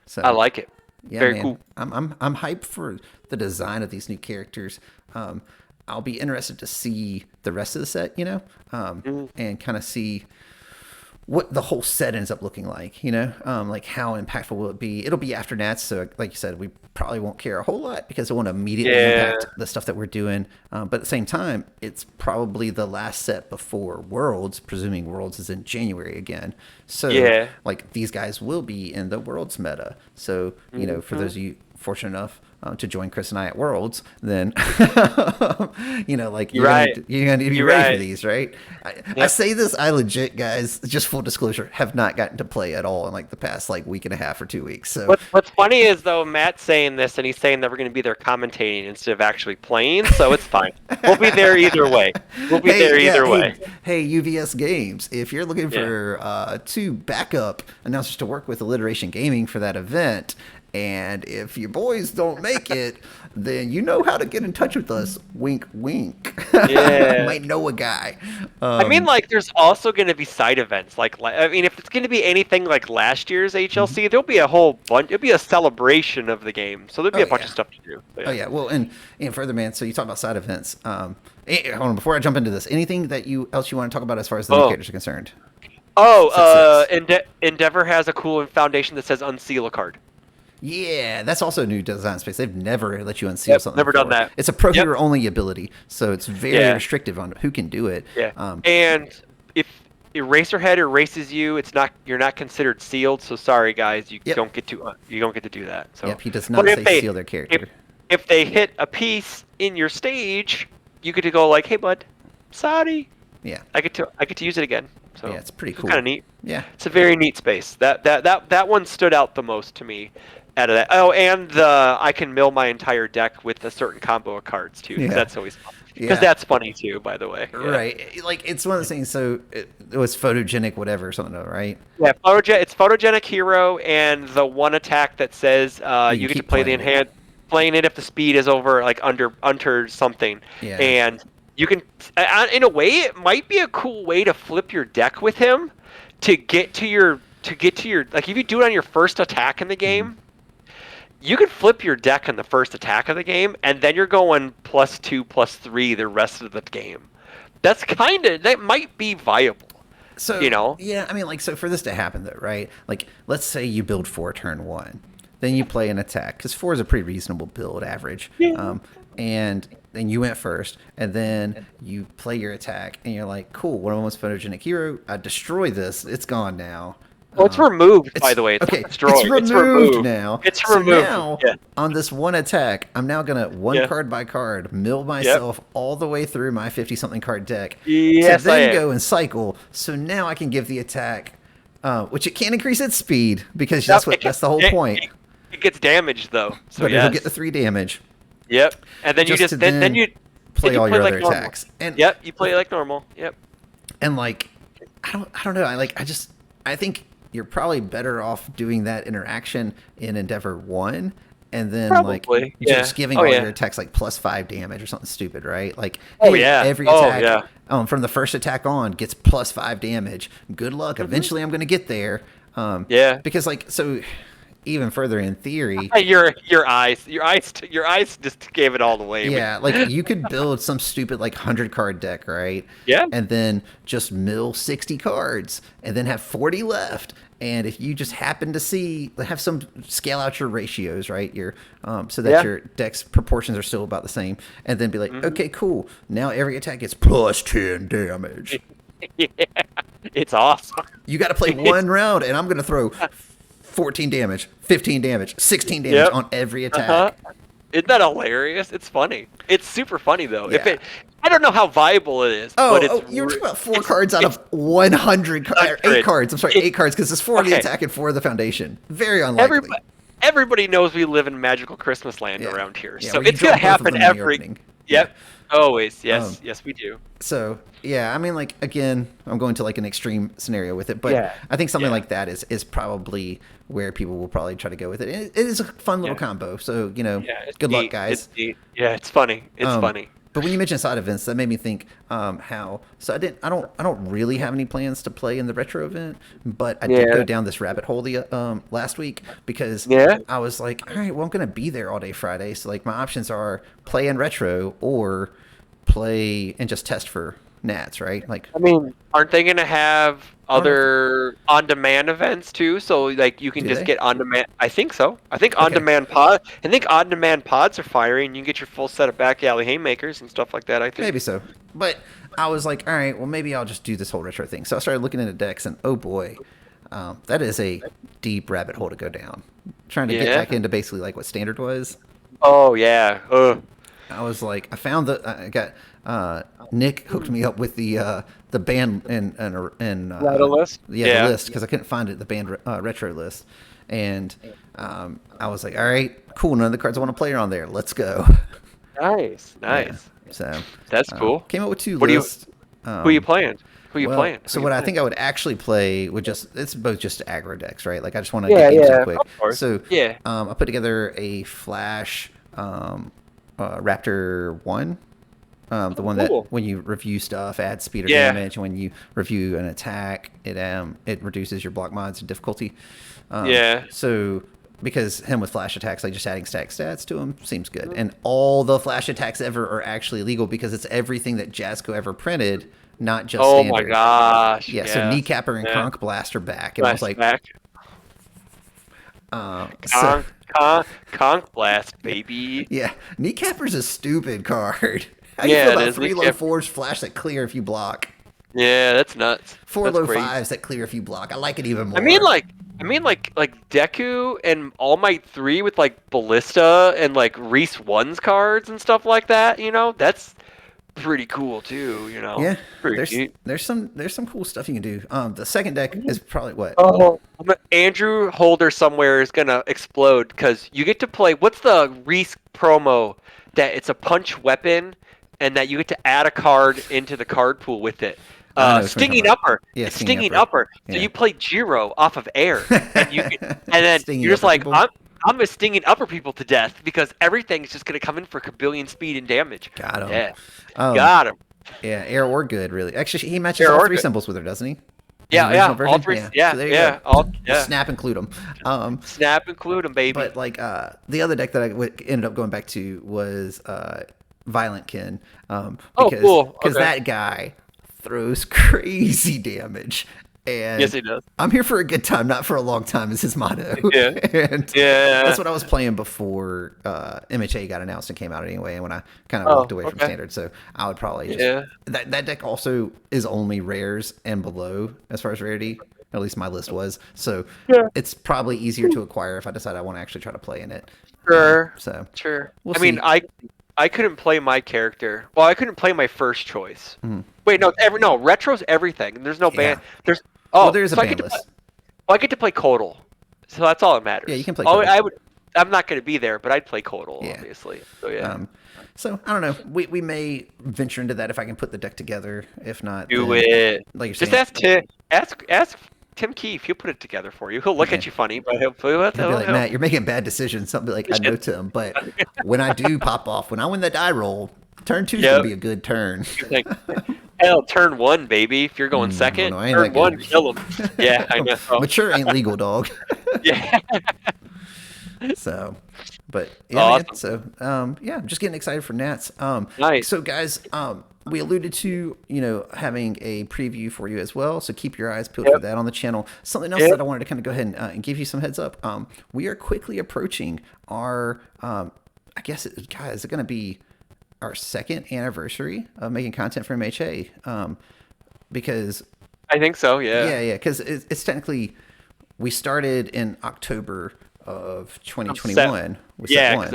So I like it. Yeah, very man. cool. I'm hyped for the design of these new characters. I'll be interested to see the rest of the set, and kind of see what the whole set ends up looking like, like how impactful will it be? It'll be after Nats, so like you said, we probably won't care a whole lot because it won't immediately impact the stuff that we're doing. But at the same time, it's probably the last set before Worlds, presuming Worlds is in January again. So like these guys will be in the Worlds meta. So, for those of you fortunate enough to join Chris and I at Worlds, then like you're gonna need to be ready for these, right? I say this, I legit, guys, just full disclosure, have not gotten to play at all in like the past like week and a half or 2 weeks. So what's funny is though Matt's saying this and he's saying that we're going to be there commentating instead of actually playing, so it's fine. We'll be there either way. Hey, UVS Games, if you're looking for 2 backup announcers to work with Alliteration Gaming for that event, and if your boys don't make it, then you know how to get in touch with us. Wink, wink. Yeah. Might know a guy. I mean, like, there's also going to be side events. If it's going to be anything like last year's HLC, there'll be a whole bunch. It'll be a celebration of the game. So there'll be a bunch of stuff to do. So, well, and further, man, so you talk about side events. Hold on, before I jump into this, anything else you want to talk about as far as the new characters are concerned? Endeavor has a cool foundation that says unseal a card. Yeah, that's also a new design space. They've never let you unseal something. Never done that. It's a pro hero only ability, so it's very restrictive on who can do it. Yeah. And if Eraserhead erases you, you're not considered sealed. So sorry, guys, you don't get to do that. So he does not say seal their character. If they hit a piece in your stage, you get to go like, hey bud, sorry. Yeah. I get to use it again. So it's pretty cool. Kind of neat. Yeah. It's a very neat space. That one stood out the most to me. out of that. Oh, and the I can mill my entire deck with a certain combo of cards too, because Yeah. that's always fun. Because Yeah. that's funny too, by the way. Yeah. Right. Like it's one of those things. So it was photogenic, whatever, or something, right? Yeah, it's photogenic hero, and the one attack that says You can you get to keep play the playing it. enhanced, playing it if the speed is over like under something, Yeah. and you can in a way it might be a cool way to flip your deck with him to get to your like if you do it on your first attack in the game, you can flip your deck on the first attack of the game, and then you're going +2, +3 the rest of the game. That might be viable. So You know? yeah, I mean, like, so for this to happen, though, right? Like, let's say you build 4 turn 1, then you play an attack because 4 is a pretty reasonable build average. And then you went first, and then you play your attack, and you're like, cool, one of them was photogenic hero. I destroy this. It's gone now. Well, it's removed, by the way. It's okay, not destroyed. it's removed now. It's so removed. Now, yeah. on this one attack, I'm now gonna card by card mill myself all the way through my 50-something card deck Yes, to then I am. go and cycle. So now I can give the attack, which it can't increase its speed because that's the whole point. It gets damaged though, so But yes. it'll get the 3 damage. Yep, and then you Just just to then you play all your like other normal. attacks. And Yep, you play like normal. Yep. And like, I don't know. I think you're probably better off doing that interaction in Endeavor 1, and then Probably, just giving all yeah. your attacks like +5 damage or something stupid, right? Like, Oh, hey, yeah. every Oh, attack yeah. from the first attack on gets +5 damage. Good luck. Eventually, I'm going to get there. Yeah. Because like, so even further in theory, Your eyes just gave it all away. yeah, like you could build some stupid like 100-card deck, right? Yeah. And then just mill 60 cards and then have 40 left. And if you just happen to have some scale out your ratios, right? Your so that your deck's proportions are still about the same, and then be like, okay, cool. Now every attack gets +10 damage. Yeah, it's awesome. You got to play one round, and I'm gonna throw 14 damage, 15 damage, 16 damage on every attack. Isn't that hilarious? It's funny. It's super funny though. Yeah. I don't know how viable it is. But You're talking about 4 cards out of 100, 8 cards. I'm sorry, 8 cards because it's 4 of the attack and 4 of the foundation. Very unlikely. Everybody knows we live in magical Christmas land around here, Yeah, so where you it's gonna draw both of them happen in the every. opening. Yep. Always. Yes. Yes, we do. So yeah, I mean, like, again, I'm going to like an extreme scenario with it, but I think something like that is probably where people will probably try to go with it. It is a fun little combo, so good luck, guys. It's neat. Yeah, it's funny. It's funny. But when you mentioned side events, that made me think how. So I don't really have any plans to play in the retro event, but I did go down this rabbit hole last week because I was like, all right, well, I'm gonna be there all day Friday, so like my options are play in retro or play and just test for Nats, right? Like, I mean, aren't they gonna have other on-demand events too? So like you can just get on-demand. I think so. I think on-demand pods are firing. You can get your full set of back alley haymakers and stuff like that. I think maybe so. But I was like, all right, well, maybe I'll just do this whole retro thing. So I started looking into decks, and oh boy, that is a deep rabbit hole to go down. Trying to get back into basically like what standard was. Oh yeah. I was like, I got Nick hooked me up with the band and list. The list because I couldn't find it, the band retro list, and I was like, all right, cool. None of the cards I want to play are on there. Let's go. Nice. Yeah, so that's cool. Came up with 2 lists. Who are you playing? So what I think I would actually play would it's both just aggro decks, right? Like I just want to get games in quick. Of course. So I put together a Flash Raptor 1. The one that when you review stuff adds speed or damage, and when you review an attack, it reduces your block mods and difficulty. So because him with flash attacks, like just adding stack stats to him seems good. And all the flash attacks ever are actually legal because it's everything that Jazzco ever printed, not just standard. My gosh. Yeah, so Kneecapper and Conch Blast are back. And I was like, Conch Blast, baby. Yeah, Kneecapper's a stupid card. How do you feel about 3 low 4s flash that clear if you block? Yeah, that's nuts. 4 low 5s that clear if you block. I like it even more. I mean, like Deku and All Might 3 with like Ballista and like Reese 1's cards and stuff like that. That's pretty cool too. Yeah, Pretty neat. there's some cool stuff you can do. The second deck is probably what? Oh, Andrew Holder somewhere is gonna explode because you get to play. What's the Reese promo? That it's a punch weapon, and that you get to add a card into the card pool with it. I know what you're talking Stinging about. upper. Yeah, It's Stinging stinging Upper. upper. So Yeah. you play Jiro off of air, and then Stinging you're just upper like, people? I'm a stinging upper people to death because everything's just gonna come in for kabillion speed and damage. Got him. Yeah, Um, got him. Yeah, air or good, really. Actually, he matches Air all or three good. symbols with her, doesn't he? Yeah, His original yeah, version? all three. Yeah, So there you yeah, go. yeah. Snap include them. Snap include them, baby. But like the other deck that ended up going back to was Violent Kin. Because, cool. Because Okay. that guy throws crazy damage. And Yes, he does. I'm here for a good time, not for a long time, is his motto. Yeah. And Yeah. that's what I was playing before MHA got announced and came out anyway. And when I kind of walked away from Standard, so I would probably just that deck also is only rares and below as far as rarity. At least my list was. So it's probably easier to acquire if I decide I want to actually try to play in it. Sure. Sure. We'll I mean, see. I couldn't play my character. Well, I couldn't play my first choice. Wait, no, retro's everything. There's no ban. Yeah. Well, there's a so ban list. I get to play Codal, so that's all that matters. Yeah, you can play Oh, Codal. I'm not going to be there, but I'd play Codal, Yeah. obviously. So yeah. So I don't know. We may venture into that if I can put the deck together. If not, Do then, it. Like you're Just saying, ask Tim Keefe. He'll put it together for you. He'll look at you funny, but he'll be like, Matt, you're making bad decisions. Something like I know to him, but when I do pop off, when I win the die roll, turn two's gonna be a good turn. Like, hell, turn one, baby. If you're going second, no, I ain't turn that good. one, kill him. Yeah, I know. Mature ain't legal, dog. Yeah. So, but yeah, Awesome. man. So, yeah, I'm just getting excited for Nats. Nice. So, guys, we alluded to having a preview for you as well. So keep your eyes peeled for that on the channel. Something else that I wanted to kind of go ahead and give you some heads up. We are quickly approaching our, I guess, is it going to be our second anniversary of making content for MHA? Because I think so. Yeah. yeah, because it's technically we started in October of 2021 with set one.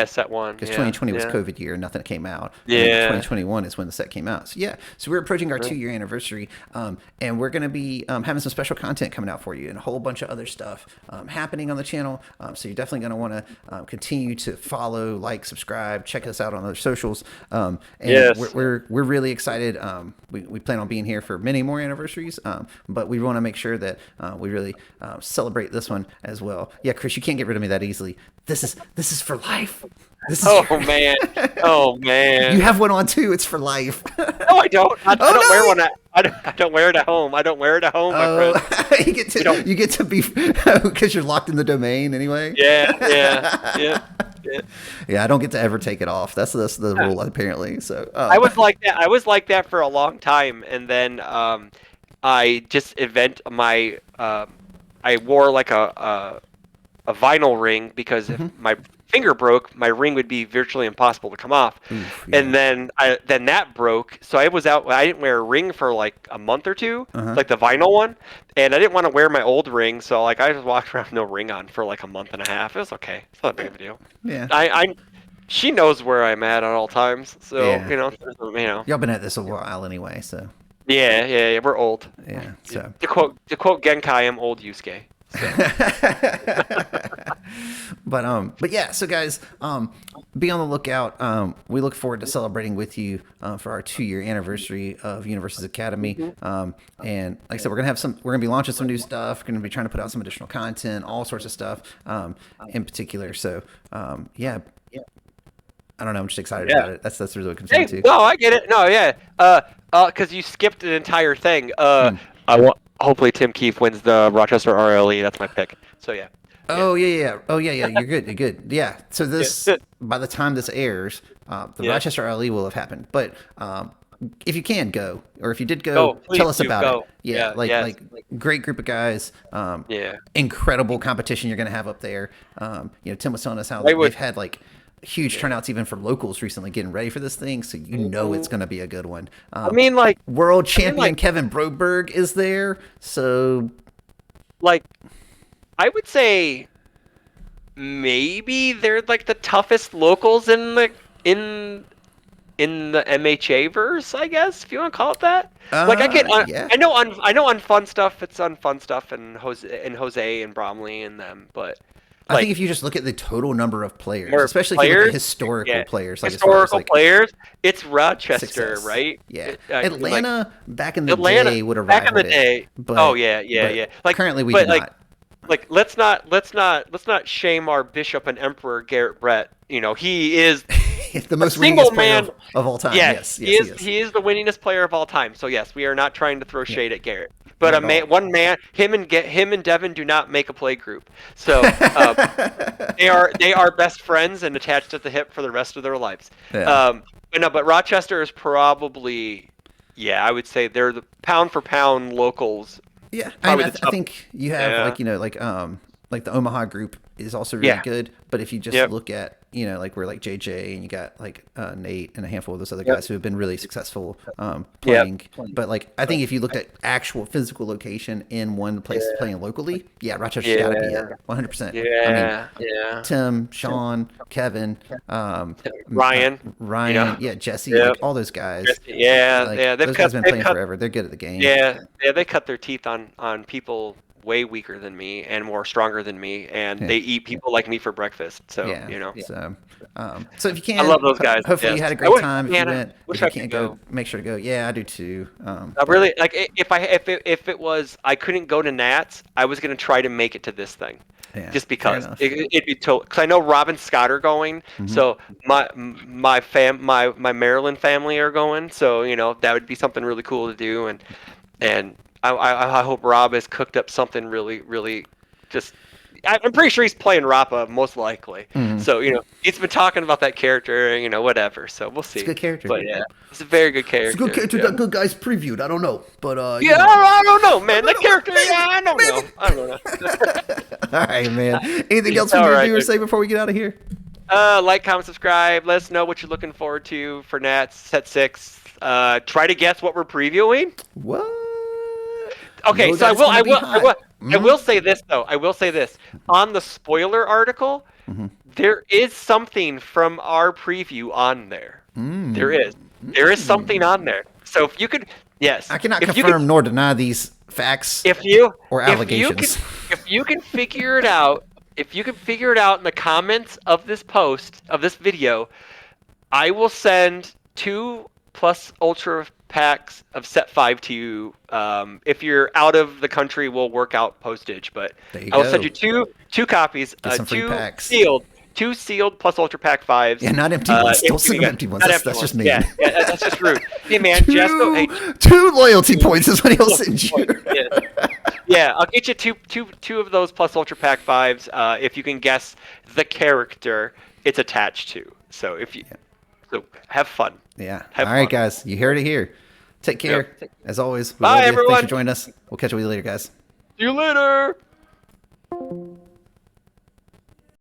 Set one. Because 2020 was COVID year, nothing came out. Yeah. And 2021 is when the set came out. So yeah, so we're approaching our 2-year anniversary, and we're going to be having some special content coming out for you and a whole bunch of other stuff happening on the channel. So you're definitely going to want to continue to follow, like, subscribe, check us out on other socials. And we're really excited. We plan on being here for many more anniversaries, but we want to make sure that we really celebrate this one as well. Yeah, Chris, you can't get rid of me that easily. This is for life. Man. Oh man. You have one on too. It's for life. No, I don't. I don't wear one. I don't wear it at home. I don't wear it at home, my friend. you get to be because you're locked in the domain anyway. Yeah. Yeah, I don't get to ever take it off. That's the rule apparently. So I was like that. I was like that for a long time, and then I just my I wore like a vinyl ring because if my finger broke, my ring would be virtually impossible to come off. Oof, yeah. And then that broke, so I was out. I didn't wear a ring for like a month or two, like the vinyl one, and I didn't want to wear my old ring, so like I just walked around with no ring on for like a month and a half. It was okay. It's not that big of a deal. Yeah. She knows where I'm at all times, so yeah. Y'all been at this a while anyway, so. Yeah, we're old. Yeah. So to quote Genkai, I'm old Yusuke. So. But yeah, so guys, be on the lookout. We look forward to celebrating with you for our 2-year anniversary of Universes Academy. And like I said, we're gonna be launching some new stuff. We're gonna be trying to put out some additional content, all sorts of stuff, in particular. So yeah. I don't know. I'm just excited about it. That's really what it comes down to. No, I get it. No, yeah. Because you skipped an entire thing. Hopefully Tim Keefe wins the Rochester RLE. That's my pick. So yeah. Oh yeah. You're good. Yeah. So this, by the time this airs, the Rochester RLE will have happened. But if you can go, or if you did go, tell us about it. Yeah. Like great group of guys. Incredible competition you're gonna have up there. Tim was telling us how they've had like huge turnouts even for locals recently getting ready for this thing, so it's going to be a good one. World champion Kevin Broberg is there, so like I would say maybe they're like the toughest locals in in the MHA verse, I guess, if you want to call it that. Like Yeah. I know on fun stuff, it's on fun stuff and Jose and Bromley and them, but I think like if you just look at the total number of players, more especially if you look players, at historical players, like as far as historical like players, it's Rochester, success, right? yeah. Like Atlanta back in the Atlanta day would have back in the rivaled it, day. Oh but yeah. Like currently we but do not. like let's not shame our bishop and emperor Garrett Brett. You know, he is The a most single winningest player man. of all time. Yeah, Yes, he yes, is. he is. He is the winningest player of all time. So yes, we are not trying to throw Yeah, shade at Garrett. not But at all. one man, him and Devin do not make a play group. So they are best friends and attached at the hip for the rest of their lives. Yeah. But Rochester is probably, yeah, I would say they're the pound for pound locals. Yeah, Probably I think you have Yeah. like the Omaha group is also really Yeah. good. But if you just Yep. look at like we're like JJ and you got like Nate and a handful of those other Yep. guys who have been really successful playing. But like I think if you looked at actual physical location in one place playing locally, yeah, Rochester's got to be it, 100%. Yeah. I mean, Tim, Sean, Kevin, Ryan, Ryan, yeah, Jesse, Yep. like all those guys. Yeah, Like, yeah. those guys have been playing forever. They're good at the game. Yeah, they cut their teeth on people way weaker than me and more stronger than me, and they eat people like me for breakfast. So Yeah. you know, So if you can, I love those guys. Hopefully yes. you had a great time. If you Man, went, wish if you I could can't go. make sure to go. Yeah, I do too. I really like if it was I couldn't go to Nats, I was gonna try to make it to this thing. Yeah, Just fair because enough. it'd be total. Because I know Rob and Scott are going, so my Maryland family are going, so you know that would be something really cool to do, and I hope Rob has cooked up something really just. I'm pretty sure he's playing Rappa most likely, so you know he's been talking about that character, you know, whatever. So we'll see. It's a good character. But yeah, it's a very good character. It's a good character Yeah. that good guys previewed. I don't know, but Yeah, I don't know, man. That character, yeah, I don't know. I don't know. All right, man. Anything else we need to do or say before we get out of here? Like, comment, subscribe. Let us know what you're looking forward to for Nats Set 6. Try to guess what we're previewing. What? Okay, No, so that's gonna be hot. I will say this though. I will say this on the spoiler article. There is something from our preview on there. There is something on there. So if you could, yes, I cannot if you confirm nor deny these facts or allegations. If you can figure it out, if you can figure it out in the comments of this post of this video, I will send 2 plus ultra packs of set 5 to you. If you're out of the country, we'll work out postage, but I will send you two copies, Get some free packs. two sealed plus ultra pack 5s. Yeah, not empty ones. Don't send them empty ones. That's just me. Yeah, that's just rude. Hey man, two loyalty points is what he'll send you. Yeah, I'll get you two of those plus ultra pack 5s. If you can guess the character it's attached to. So so have fun. Yeah. Have All right, fun. guys. You heard it here. Take care. Yep. As always, we Bye, love you. everyone. Thanks for joining us. We'll catch up with you later, guys. See you later.